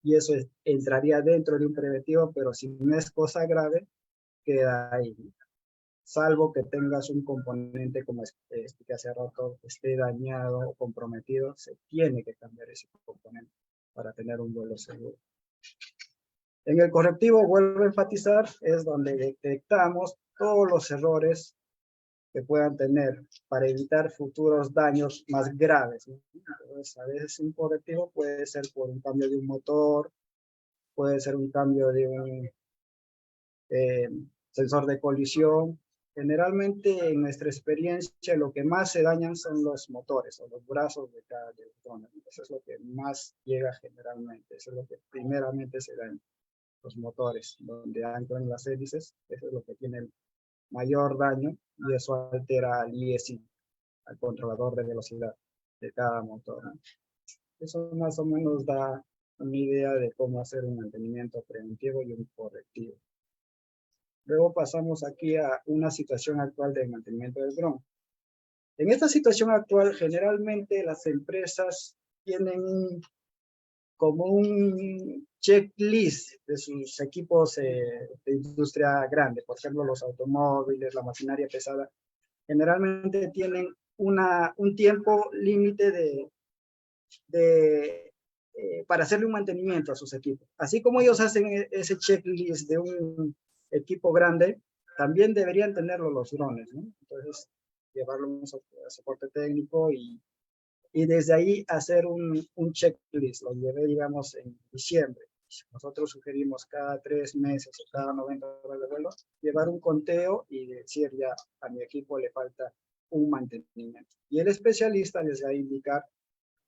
y eso entraría dentro de un preventivo, pero si no es cosa grave, queda ahí. Salvo que tengas un componente como que hace rato esté dañado o comprometido, se tiene que cambiar ese componente para tener un vuelo seguro. En el correctivo, vuelvo a enfatizar, es donde detectamos todos los errores que puedan tener para evitar futuros daños más graves, ¿no? Entonces, a veces un correctivo puede ser por un cambio de un motor, puede ser un cambio de un sensor de colisión. Generalmente, en nuestra experiencia, lo que más se dañan son los motores o los brazos de cada electrón. Eso es lo que más llega generalmente, eso es lo que primeramente se daña. Los motores, donde anclan las hélices, eso es lo que tiene el mayor daño, y eso altera al ISI, al controlador de velocidad de cada motor, ¿no? Eso más o menos da una idea de cómo hacer un mantenimiento preventivo y un correctivo. Luego pasamos aquí a una situación actual de mantenimiento del dron. En esta situación actual, generalmente las empresas tienen como un checklist de sus equipos de industria grande. Por ejemplo, los automóviles, la maquinaria pesada, generalmente tienen un tiempo límite para hacerle un mantenimiento a sus equipos. Así como ellos hacen ese checklist de un equipo grande, también deberían tenerlo los drones, ¿no? Entonces, llevarlo a un soporte técnico y desde ahí hacer un checklist. Lo llevé, digamos, en diciembre. Nosotros sugerimos cada 3 meses o cada 90 horas de vuelo, llevar un conteo y decir ya a mi equipo le falta un mantenimiento. Y el especialista les va a indicar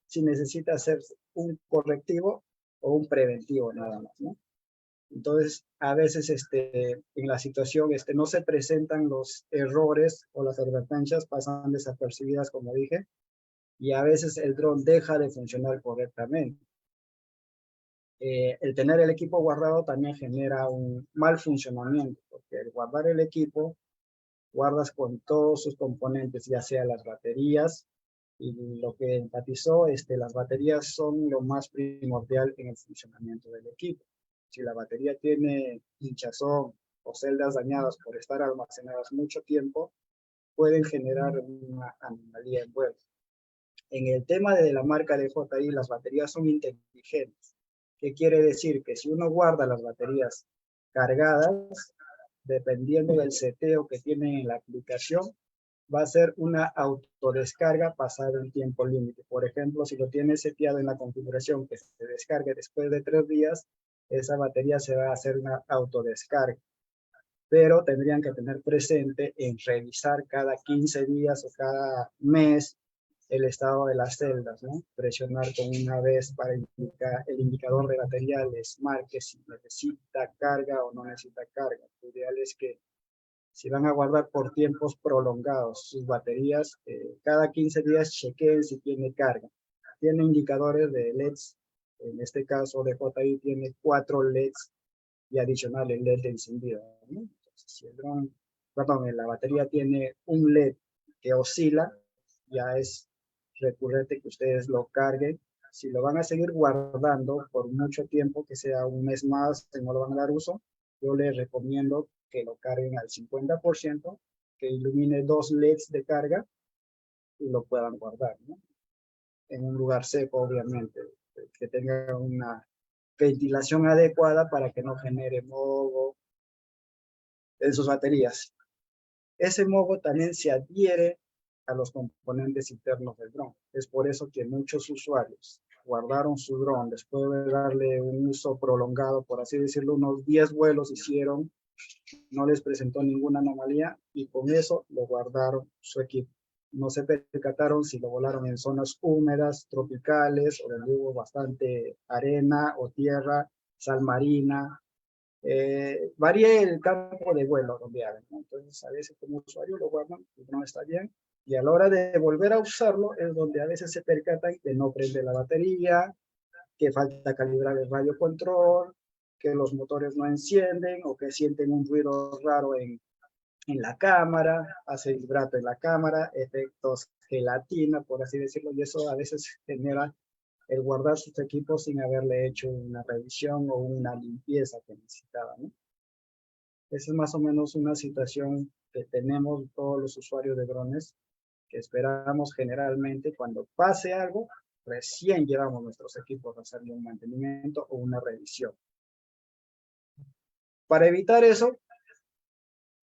si necesita hacer un correctivo o un preventivo nada más, ¿no? Entonces, a veces en la situación no se presentan los errores o las advertencias, pasan desapercibidas, como dije, y a veces el dron deja de funcionar correctamente. El tener el equipo guardado también genera un mal funcionamiento, porque al guardar el equipo, guardas con todos sus componentes, ya sea las baterías, y lo que enfatizó, las baterías son lo más primordial en el funcionamiento del equipo. Si la batería tiene hinchazón o celdas dañadas por estar almacenadas mucho tiempo, pueden generar una anomalía en vuelo. En el tema de la marca de DJI, las baterías son inteligentes. ¿Qué quiere decir? Que si uno guarda las baterías cargadas, dependiendo del seteo que tienen en la aplicación, va a ser una autodescarga pasado el tiempo límite. Por ejemplo, si lo tienes seteado en la configuración que se descargue después de 3 días, esa batería se va a hacer una autodescarga. Pero tendrían que tener presente en revisar cada 15 días o cada mes el estado de las celdas, ¿no? Presionar con una vez para indicar el indicador de batería les marque si necesita carga o no necesita carga. Lo ideal es que si van a guardar por tiempos prolongados sus baterías, cada 15 días chequeen si tiene carga. Tiene indicadores de LEDs, en este caso de DJI tiene 4 LEDs y adicional el LED de encendido, ¿no? Entonces, si el dron, perdón, la batería tiene un LED que oscila, ya es recurrente que ustedes lo carguen. Si lo van a seguir guardando por mucho tiempo, que sea un mes más, que no lo van a dar uso, yo les recomiendo que lo carguen al 50%, que ilumine 2 LEDs de carga y lo puedan guardar, ¿no? En un lugar seco, obviamente, que tenga una ventilación adecuada para que no genere moho en sus baterías. Ese moho también se adhiere a los componentes internos del dron. Es por eso que muchos usuarios guardaron su dron después de darle un uso prolongado, por así decirlo, unos 10 vuelos hicieron, no les presentó ninguna anomalía y con eso lo guardaron su equipo. No se percataron si lo volaron en zonas húmedas, tropicales, o donde hubo bastante arena o tierra, sal marina. Varía el campo de vuelo donde hagan, ¿no? Entonces, a veces como usuario lo guardan, no está bien, y a la hora de volver a usarlo es donde a veces se percatan que no prende la batería, que falta calibrar el radio control, que los motores no encienden o que sienten un ruido raro en la cámara, hace vibrato en la cámara, efectos gelatina, por así decirlo, y eso a veces genera el guardar sus equipos sin haberle hecho una revisión o una limpieza que necesitaba, ¿no? Esa es más o menos una situación que tenemos todos los usuarios de drones, que esperamos generalmente cuando pase algo, recién llevamos nuestros equipos a hacerle un mantenimiento o una revisión. Para evitar eso,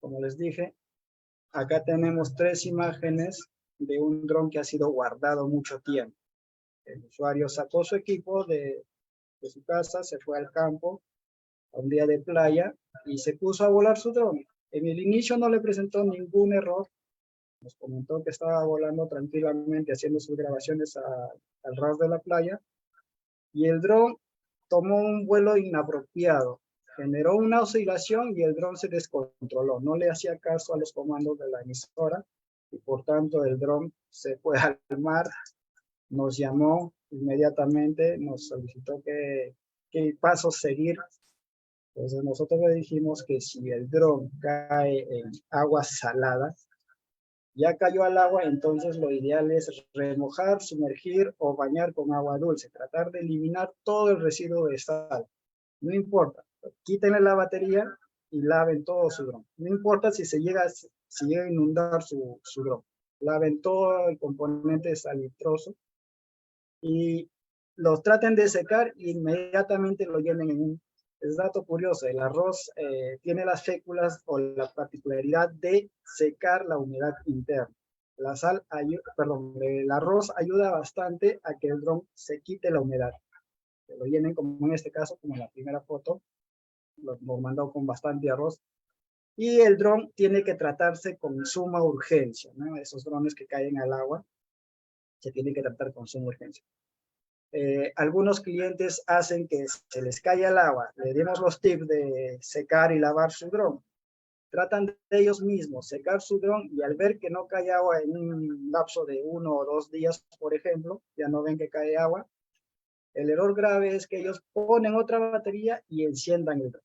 como les dije, acá tenemos 3 imágenes de un dron que ha sido guardado mucho tiempo. El usuario sacó su equipo de su casa, se fue al campo, a un día de playa, y se puso a volar su dron. En el inicio no le presentó ningún error. Nos comentó que estaba volando tranquilamente, haciendo sus grabaciones al ras de la playa, y el dron tomó un vuelo inapropiado. Generó una oscilación y el dron se descontroló. No le hacía caso a los comandos de la emisora, y por tanto el dron se fue al mar. Nos llamó inmediatamente, nos solicitó qué pasos seguir. Entonces nosotros le dijimos que si el dron cae en agua salada, ya cayó al agua, entonces lo ideal es remojar, sumergir o bañar con agua dulce, tratar de eliminar todo el residuo de sal. No importa, quítenle la batería y laven todo su dron. No importa si llega a inundar su dron. Laven todo el componente salitroso y los traten de secar e inmediatamente lo llenen en un... Es dato curioso, el arroz tiene las féculas o la particularidad de secar la humedad interna. La sal el arroz ayuda bastante a que el dron se quite la humedad. Que lo llenen como en este caso, como en la primera foto, lo mandado con bastante arroz. Y el dron tiene que tratarse con suma urgencia, ¿no? Esos drones que caen al agua se tienen que tratar con suma urgencia. Algunos clientes hacen que se les caiga el agua. Le dimos los tips de secar y lavar su dron. Tratan de ellos mismos secar su dron y al ver que no cae agua en un lapso de 1 o 2 días, por ejemplo, ya no ven que cae agua. El error grave es que ellos ponen otra batería y enciendan el dron.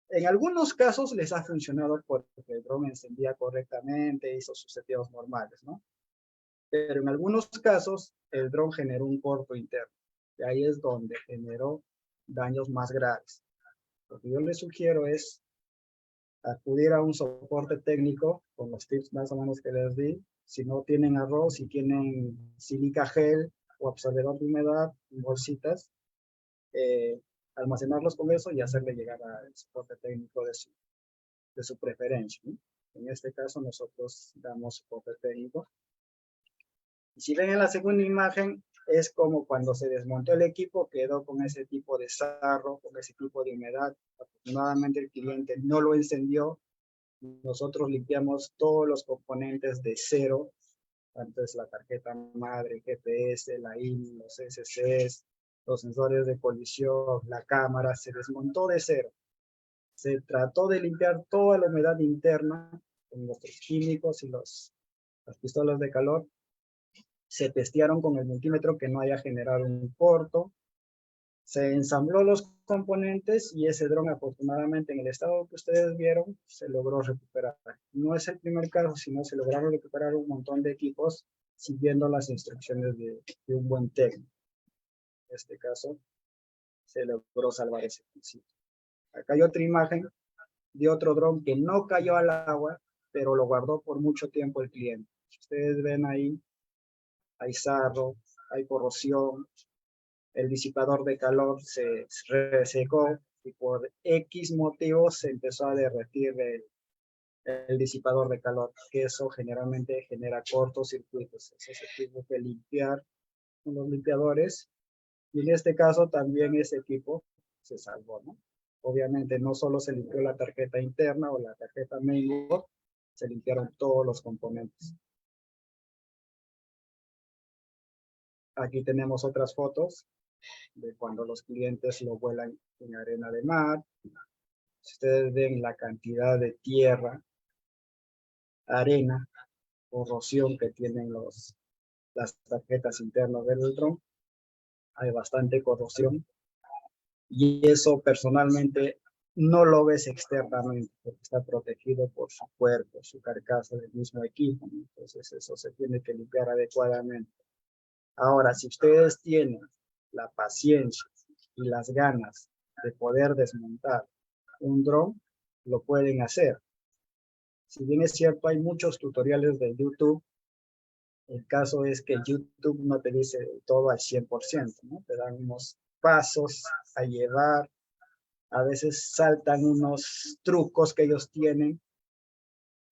En algunos casos les ha funcionado porque el dron encendía correctamente, hizo sus seteos normales, ¿no? Pero en algunos casos el dron generó un corto interno y ahí es donde generó daños más graves. Lo que yo les sugiero es acudir a un soporte técnico con los tips más o menos que les di. Si no tienen arroz, si tienen sílica gel o absorbedor de humedad, bolsitas, almacenarlos con eso y hacerle llegar al soporte técnico de su preferencia, ¿no? En este caso nosotros damos soporte técnico. Y si ven en la segunda imagen, es como cuando se desmontó el equipo, quedó con ese tipo de sarro, con ese tipo de humedad. Afortunadamente el cliente no lo encendió. Nosotros limpiamos todos los componentes de cero, antes la tarjeta madre, GPS, la IN, los SCs, los sensores de colisión, la cámara, se desmontó de cero. Se trató de limpiar toda la humedad interna con nuestros químicos y las pistolas de calor. Se testearon con el multímetro que no haya generado un corto. Se ensambló los componentes y ese dron, afortunadamente, en el estado que ustedes vieron, se logró recuperar. No es el primer caso, sino se lograron recuperar un montón de equipos siguiendo las instrucciones de un buen técnico. En este caso, se logró salvar ese principio. Acá hay otra imagen de otro dron que no cayó al agua, pero lo guardó por mucho tiempo el cliente. Si ustedes ven ahí, hay sarro, hay corrosión, el disipador de calor se resecó y por X motivos se empezó a derretir el disipador de calor, que eso generalmente genera cortocircuitos. Eso se tiene que limpiar con los limpiadores y en este caso también ese equipo se salvó, ¿no? Obviamente no solo se limpió la tarjeta interna o la tarjeta mainboard, se limpiaron todos los componentes. Aquí tenemos otras fotos de cuando los clientes lo vuelan en arena de mar. Si ustedes ven la cantidad de tierra, arena, corrosión que tienen las tarjetas internas del dron, hay bastante corrosión. Y eso personalmente no lo ves externamente, porque está protegido por su cuerpo, su carcasa del mismo equipo. Entonces eso se tiene que limpiar adecuadamente. Ahora, si ustedes tienen la paciencia y las ganas de poder desmontar un dron, lo pueden hacer. Si bien es cierto, hay muchos tutoriales de YouTube, el caso es que YouTube no te dice todo al 100%, ¿no? Te dan unos pasos a llevar, a veces saltan unos trucos que ellos tienen,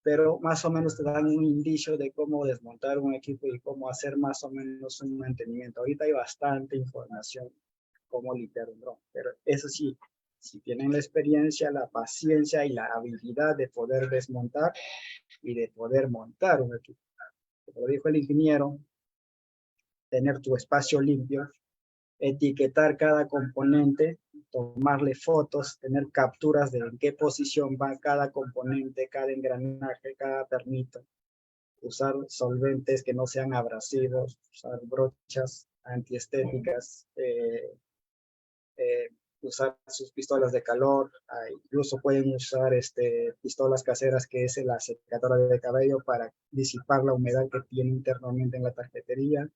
pero más o menos te dan un indicio de cómo desmontar un equipo y cómo hacer más o menos un mantenimiento. Ahorita hay bastante información cómo limpiar un dron, pero eso sí, si tienen la experiencia, la paciencia y la habilidad de poder desmontar y de poder montar un equipo. Como dijo el ingeniero, tener tu espacio limpio, etiquetar cada componente, tomarle fotos, tener capturas de en qué posición va cada componente, cada engranaje, cada pernito, usar solventes que no sean abrasivos, usar brochas antiestéticas, usar sus pistolas de calor, incluso pueden usar pistolas caseras que es la secadora de cabello para disipar la humedad que tiene internamente en la tarjetería.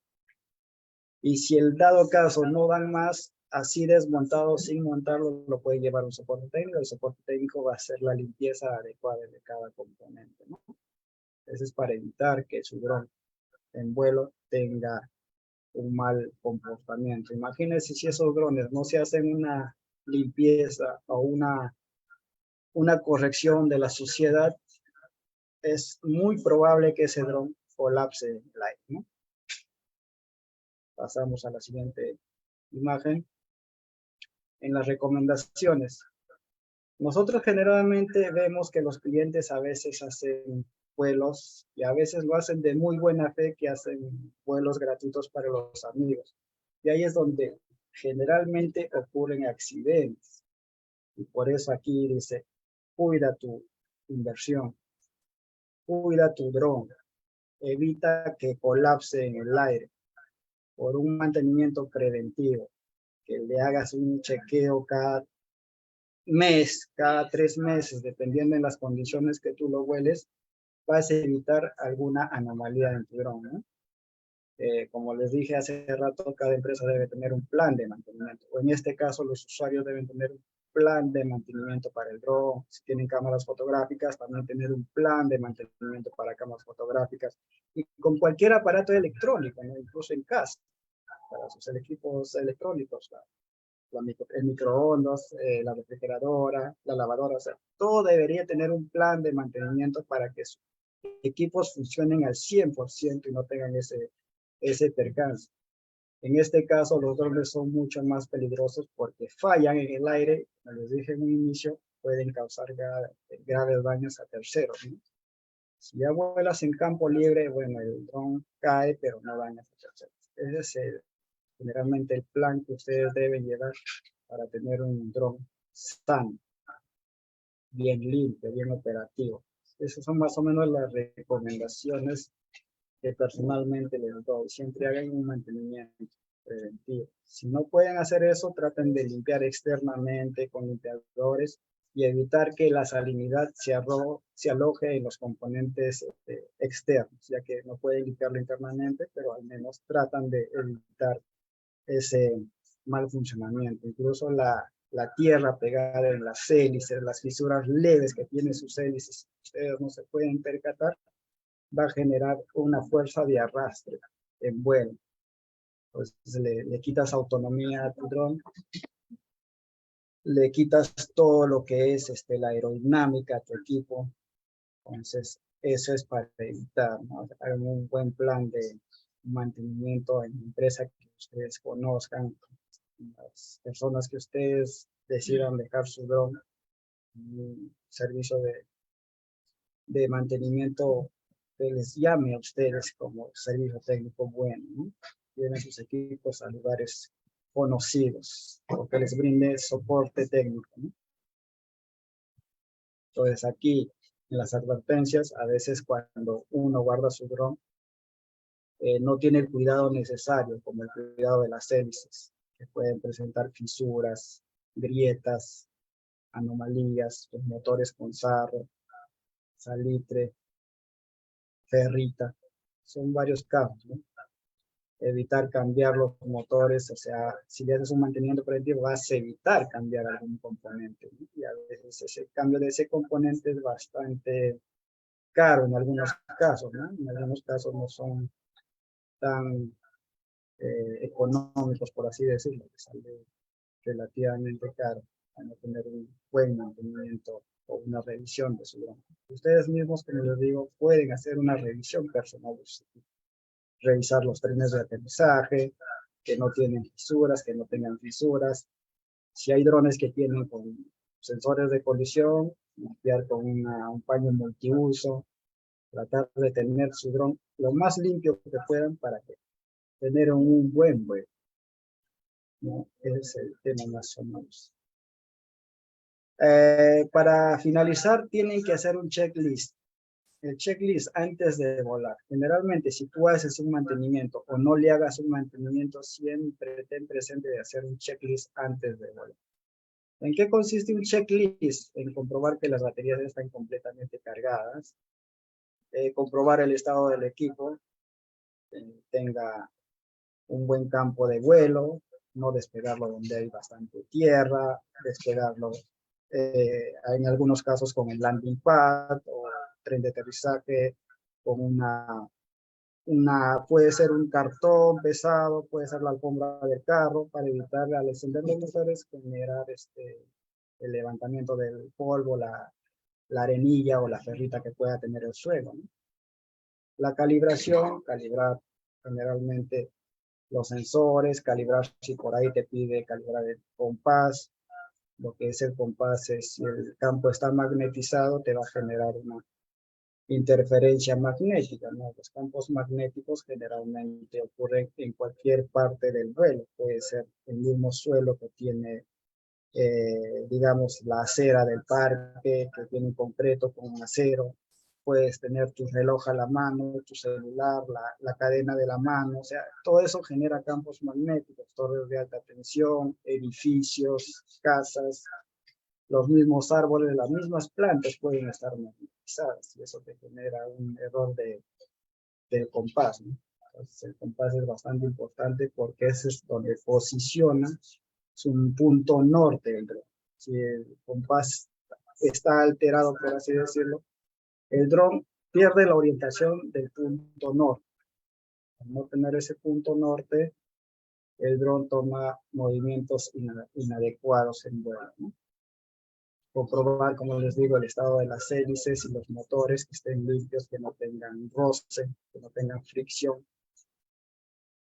Y si el dado caso no dan más, así desmontado, sin montarlo, lo puede llevar un soporte técnico. El soporte técnico va a hacer la limpieza adecuada de cada componente, ¿no? Eso es para evitar que su dron en vuelo tenga un mal comportamiento. Imagínense si esos drones no se hacen una limpieza o una corrección de la suciedad, es muy probable que ese dron colapse en el aire, ¿no? Pasamos a la siguiente imagen. En las recomendaciones, nosotros generalmente vemos que los clientes a veces hacen vuelos y a veces lo hacen de muy buena fe, que hacen vuelos gratuitos para los amigos. Y ahí es donde generalmente ocurren accidentes. Y por eso aquí dice, cuida tu inversión, cuida tu dron, evita que colapse en el aire por un mantenimiento preventivo, que le hagas un chequeo cada mes, cada 3 meses, dependiendo de las condiciones que tú lo vueles, vas a evitar alguna anomalía en tu dron, ¿no? Como les dije hace rato, cada empresa debe tener un plan de mantenimiento. O en este caso, los usuarios deben tener un plan de mantenimiento para el dron. Si tienen cámaras fotográficas, también tener un plan de mantenimiento para cámaras fotográficas. Y con cualquier aparato electrónico, ¿no? Incluso en casa, para sus equipos electrónicos, el microondas, la refrigeradora, la lavadora, o sea, todo debería tener un plan de mantenimiento para que sus equipos funcionen al 100% y no tengan ese percance. En este caso, los drones son mucho más peligrosos porque fallan en el aire, como les dije en un inicio, pueden causar graves daños a terceros, ¿no? Si ya vuelas en campo libre, bueno, el dron cae, pero no dañas a terceros. Ese es generalmente el plan que ustedes deben llevar para tener un dron sano, bien limpio, bien operativo. Esas son más o menos las recomendaciones que personalmente les doy. Siempre hagan un mantenimiento preventivo. Si no pueden hacer eso, traten de limpiar externamente con limpiadores y evitar que la salinidad se aloje en los componentes externos, ya que no pueden limpiarlo internamente, pero al menos tratan de evitar ese mal funcionamiento. Incluso la tierra pegada en las hélices, las fisuras leves que tienen sus hélices, ustedes no se pueden percatar, va a generar una fuerza de arrastre en vuelo. Pues le quitas autonomía a tu dron, le quitas todo lo que es la aerodinámica a tu equipo. Entonces, eso es para evitar, ¿no? Hagan un buen plan de mantenimiento en la empresa que ustedes conozcan, las personas que ustedes decidan dejar su dron, un servicio de mantenimiento que les llame a ustedes como servicio técnico bueno, ¿no? Lleven sus equipos a lugares conocidos o que les brinde soporte técnico, ¿no? Entonces aquí en las advertencias, a veces cuando uno guarda su dron, no tiene el cuidado necesario, como el cuidado de las hélices, que pueden presentar fisuras, grietas, anomalías, los motores con sarro, salitre, ferrita. Son varios casos, ¿no? Evitar cambiar los motores, o sea, si le haces un mantenimiento preventivo, vas a evitar cambiar algún componente, ¿no? Y a veces ese cambio de ese componente es bastante caro en algunos casos, ¿no? En algunos casos no son tan económicos, por así decirlo, que sale relativamente caro a no tener un buen mantenimiento o una revisión de su dron. Ustedes mismos, como les digo, pueden hacer una revisión personal de su equipo. Revisar los trenes de aterrizaje, que no tienen fisuras, que no tengan fisuras. Si hay drones que tienen con sensores de colisión, limpiar con un paño multiuso, tratar de tener su dron lo más limpio que puedan para que tener un buen vuelo, ¿no? Ese es el tema más o menos. Para finalizar, tienen que hacer un checklist. El checklist antes de volar. Generalmente, si tú haces un mantenimiento o no le hagas un mantenimiento, siempre ten presente de hacer un checklist antes de volar. ¿En qué consiste un checklist? En comprobar que las baterías están completamente cargadas, comprobar el estado del equipo, tenga un buen campo de vuelo, no despegarlo donde hay bastante tierra, despegarlo en algunos casos con el landing pad o tren de aterrizaje con puede ser un cartón pesado, puede ser la alfombra del carro para evitar al encender los motores generar el levantamiento del polvo, la arenilla o la ferrita que pueda tener el suelo, ¿no? La calibración, calibrar generalmente los sensores, calibrar si por ahí te pide calibrar el compás. Lo que es el compás es si el campo está magnetizado, te va a generar una interferencia magnética, ¿no? Los campos magnéticos generalmente ocurren en cualquier parte del vuelo. Puede ser el mismo suelo que tiene, digamos, la acera del parque, que tiene un concreto con un acero. Puedes tener tu reloj a la mano, tu celular, la cadena de la mano. O sea, todo eso genera campos magnéticos, torres de alta tensión, edificios, casas, los mismos árboles, las mismas plantas pueden estar magnetizadas y eso te genera un error del compás, ¿no? Entonces, el compás es bastante importante porque ese es donde posiciona, es un punto norte del dron. Si el compás está alterado, por así decirlo, el dron pierde la orientación del punto norte. Al no tener ese punto norte, el dron toma movimientos inadecuados en vuelo, ¿no? Comprobar, como les digo, el estado de las hélices y los motores, que estén limpios, que no tengan roce, que no tengan fricción.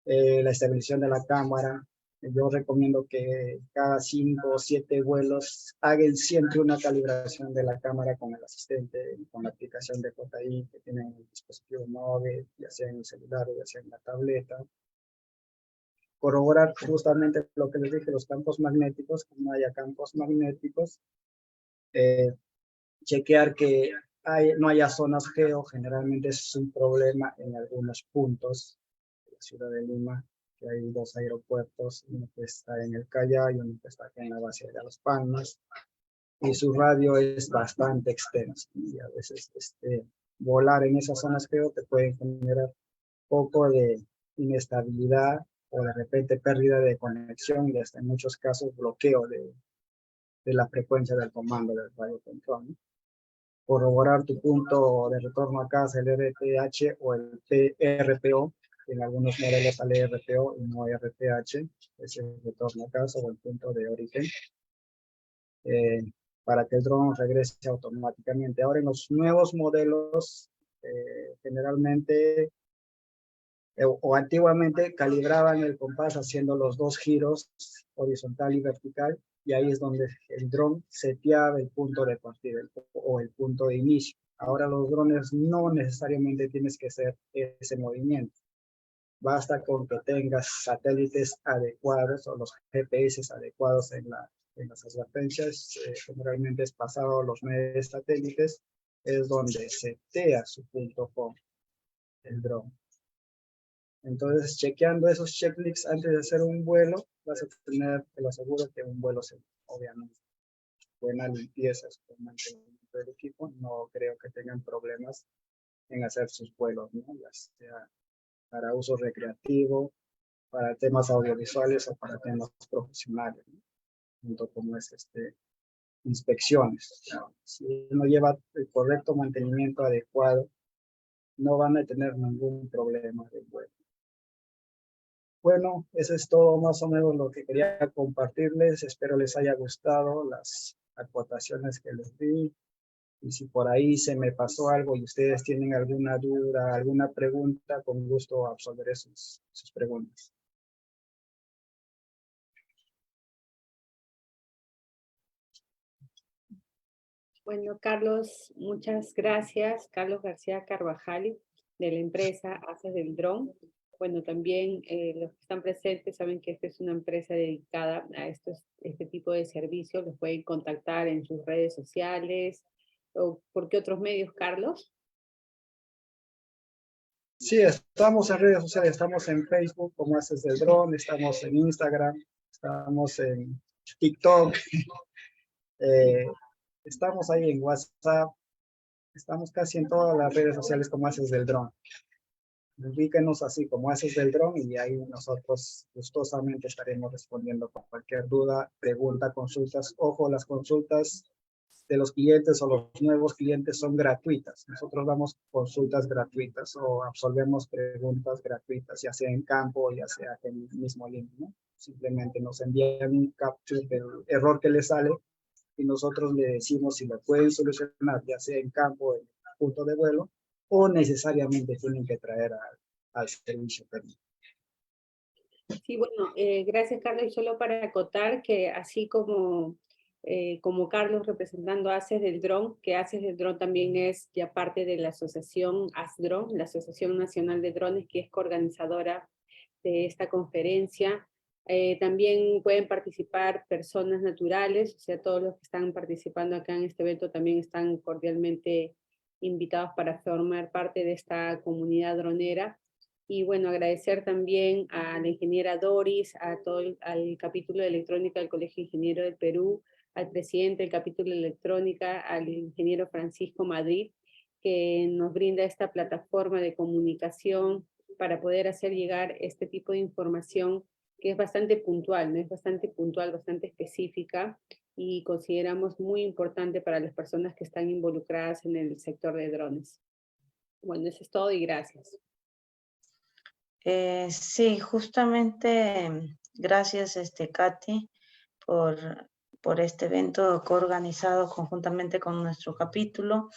La estabilización de la cámara. Yo recomiendo que cada 5 o 7 vuelos hagan siempre una calibración de la cámara con el asistente, con la aplicación de JI que tienen en el dispositivo móvil, ya sea en el celular o ya sea en la tableta. Corroborar justamente lo que les dije, los campos magnéticos, que no haya campos magnéticos. Chequear que no haya zonas geo, generalmente es un problema en algunos puntos de la ciudad de Lima, que hay 2 aeropuertos, uno que está en el Callao y uno que está aquí en la base de Las Palmas, y su radio es bastante extenso, y a veces volar en esas zonas geo te pueden generar poco de inestabilidad o de repente pérdida de conexión y hasta en muchos casos bloqueo de la frecuencia del comando del radio control, ¿no? Corroborar tu punto de retorno a casa, el RTH o el RPO. En algunos modelos sale RPO y no RTH, es el retorno a casa o el punto de origen, para que el dron regrese automáticamente. Ahora en los nuevos modelos, generalmente o antiguamente calibraban el compás haciendo los 2 giros, horizontal y vertical, y ahí es donde el dron seteaba el punto de partida o el punto de inicio. Ahora los drones no necesariamente tienes que hacer ese movimiento. Basta con que tengas satélites adecuados o los GPS adecuados en las advertencias. Generalmente es pasado los 9 satélites, es donde setea su punto con el dron. Entonces, chequeando esos checklists antes de hacer un vuelo, vas a tener, te lo aseguro, que un vuelo se, obviamente, buena limpieza, buen mantenimiento del equipo. No creo que tengan problemas en hacer sus vuelos, ¿no? Ya sea para uso recreativo, para temas audiovisuales o para temas profesionales, ¿no? Junto con inspecciones, ¿no? Si uno lleva el correcto mantenimiento adecuado, no van a tener ningún problema de vuelo. Bueno, eso es todo más o menos lo que quería compartirles. Espero les haya gustado las acotaciones que les di. Y si por ahí se me pasó algo y ustedes tienen alguna duda, alguna pregunta, con gusto absolveré sus preguntas. Bueno, Carlos, muchas gracias. Carlos García Carvajal, de la empresa Haces del Dron. Bueno, también los que están presentes saben que esta es una empresa dedicada a este tipo de servicios. Los pueden contactar en sus redes sociales. ¿O por qué otros medios, Carlos? Sí, estamos en redes sociales, estamos en Facebook como Haces del Dron, estamos en Instagram, estamos en TikTok, estamos ahí en WhatsApp, estamos casi en todas las redes sociales como Haces del Dron. Ubíquenos así como Haces del Dron y ahí nosotros gustosamente estaremos respondiendo con cualquier duda, pregunta, consultas. Ojo, las consultas de los clientes o los nuevos clientes son gratuitas. Nosotros damos consultas gratuitas o absolvemos preguntas gratuitas, ya sea en campo, ya sea en el mismo link, ¿no? Simplemente nos envían un capture del error que les sale y nosotros le decimos si lo pueden solucionar, ya sea en campo, en punto de vuelo, o necesariamente tienen que traer al servicio técnico. Sí, bueno, gracias, Carlos. Y solo para acotar que así como como Carlos representando ACES del Dron, que ACES del Dron también es ya parte de la asociación ASDRON, la Asociación Nacional de Drones, que es coorganizadora de esta conferencia. También pueden participar personas naturales, o sea, todos los que están participando acá en este evento también están cordialmente invitados para formar parte de esta comunidad dronera. Y bueno, agradecer también a la ingeniera Doris, al capítulo de electrónica del Colegio Ingeniero del Perú, al presidente del capítulo de electrónica, al ingeniero Francisco Madrid, que nos brinda esta plataforma de comunicación para poder hacer llegar este tipo de información que es bastante puntual, ¿no? Es bastante puntual, bastante específica, y consideramos muy importante para las personas que están involucradas en el sector de drones. Bueno, eso es todo y gracias. Sí, justamente, gracias, Katy, por este evento coorganizado conjuntamente con nuestro capítulo.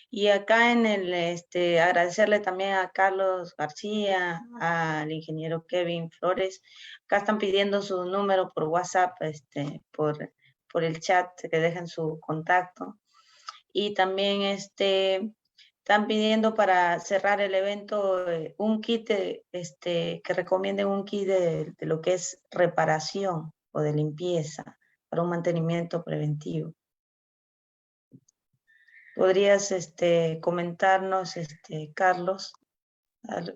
Y acá agradecerle también a Carlos García, al ingeniero Kevin Flores. Acá están pidiendo su número por WhatsApp, por el chat, que dejen su contacto. Y también están pidiendo para cerrar el evento un kit, que recomienden un kit de lo que es reparación o de limpieza para un mantenimiento preventivo. ¿Podrías comentarnos, Carlos,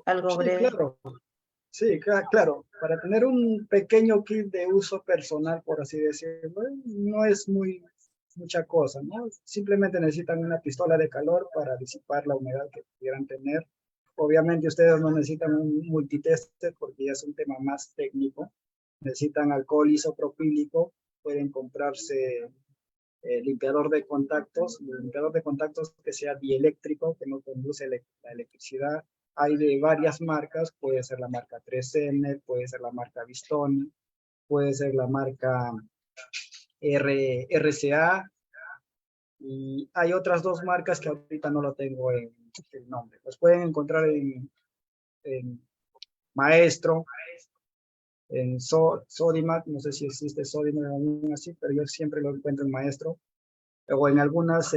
algo Sí, breve? claro. Sí, claro. Para tener un pequeño kit de uso personal, por así decirlo, no es mucha cosa, ¿no? Simplemente necesitan una pistola de calor para disipar la humedad que pudieran tener. Obviamente ustedes no necesitan un multitester porque ya es un tema más técnico. Necesitan alcohol isopropílico, pueden comprarse limpiador de contactos que sea dieléctrico, que no conduce la electricidad. Hay de varias marcas, puede ser la marca 3M, puede ser la marca Vistoni, puede ser la marca RCA, y hay otras dos marcas que ahorita no lo tengo en el nombre. Los pueden encontrar en Maestro, en Sodimac, no sé si existe Sodimac aún así, pero yo siempre lo encuentro en Maestro, o en algunas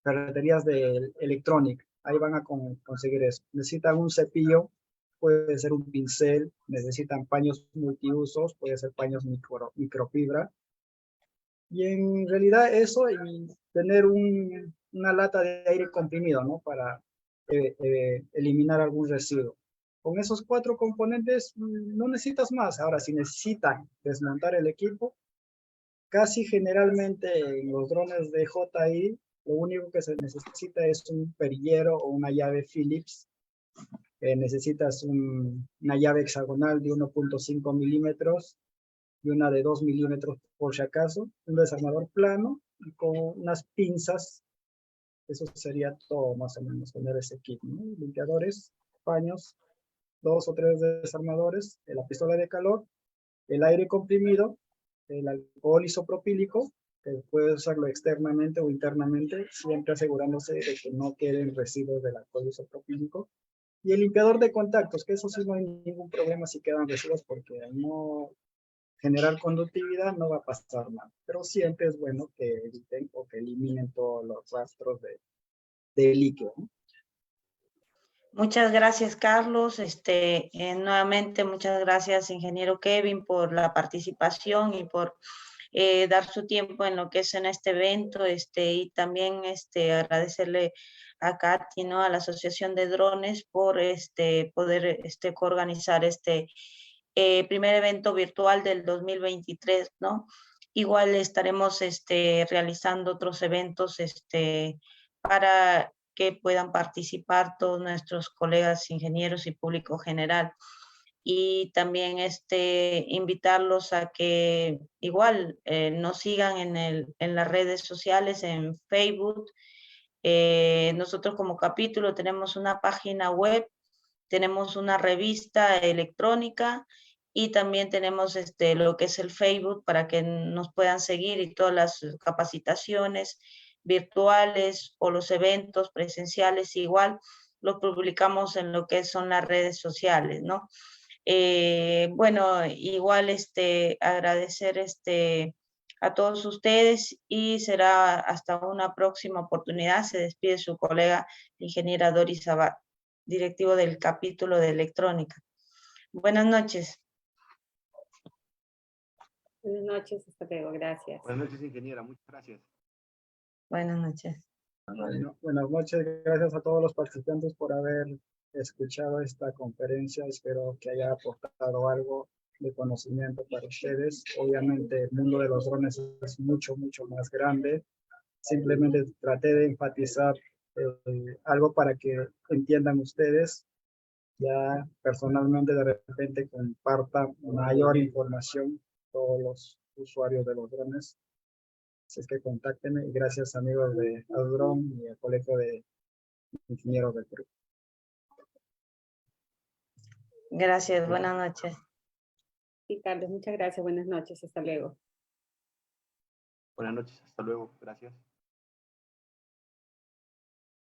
ferreterías de Electronic. Ahí van a conseguir eso. Necesitan un cepillo, puede ser un pincel, necesitan paños multiusos, puede ser paños microfibra. Y en realidad eso, y tener una lata de aire comprimido, ¿no? Para eliminar algún residuo. Con esos 4 componentes no necesitas más. Ahora, si necesitan desmontar el equipo, casi generalmente en los drones de JI, lo único que se necesita es un perillero o una llave Phillips. Necesitas una llave hexagonal de 1.5 milímetros y una de 2 milímetros por si acaso, un desarmador plano y con unas pinzas. Eso sería todo más o menos tener ese kit, ¿no? Limpiadores, paños, 2 o 3 desarmadores, la pistola de calor, el aire comprimido, el alcohol isopropílico, que puede usarlo externamente o internamente, siempre asegurándose de que no queden residuos del alcohol isopropílico. Y el limpiador de contactos, que eso sí no hay ningún problema si quedan residuos, porque al no generar conductividad no va a pasar nada. Pero siempre es bueno que eviten o que eliminen todos los rastros de líquido, ¿no? Muchas gracias, Carlos. Nuevamente, muchas gracias, ingeniero Kevin, por la participación y por dar su tiempo en lo que es en este evento, y también agradecerle a Katy, ¿no? A la Asociación de Drones por poder coorganizar primer evento virtual del 2023, ¿no? Igual estaremos realizando otros eventos para que puedan participar todos nuestros colegas ingenieros y público general. Y también invitarlos a que igual nos sigan en las redes sociales, en Facebook. Nosotros como capítulo tenemos una página web, tenemos una revista electrónica y también tenemos lo que es el Facebook para que nos puedan seguir, y todas las capacitaciones virtuales o los eventos presenciales igual los publicamos en lo que son las redes sociales, ¿no? Bueno, igual agradecer a todos ustedes y será hasta una próxima oportunidad. Se despide su colega, ingeniera Doris Abad, directivo del capítulo de electrónica. Buenas noches. Buenas noches, hasta luego, gracias. Buenas noches, ingeniera, muchas gracias. Buenas noches. Bueno, buenas noches, gracias a todos los participantes por haber escuchado esta conferencia. Espero que haya aportado algo de conocimiento para ustedes. Obviamente el mundo de los drones es mucho, mucho más grande. Simplemente traté de enfatizar algo para que entiendan ustedes. Ya personalmente de repente comparta mayor información a todos los usuarios de los drones. Así es que contáctenme y gracias amigos de Audron y el Colegio de Ingenieros del Perú. Gracias, buenas noches. Sí, Carlos, muchas gracias, buenas noches, hasta luego. Buenas noches, hasta luego, gracias.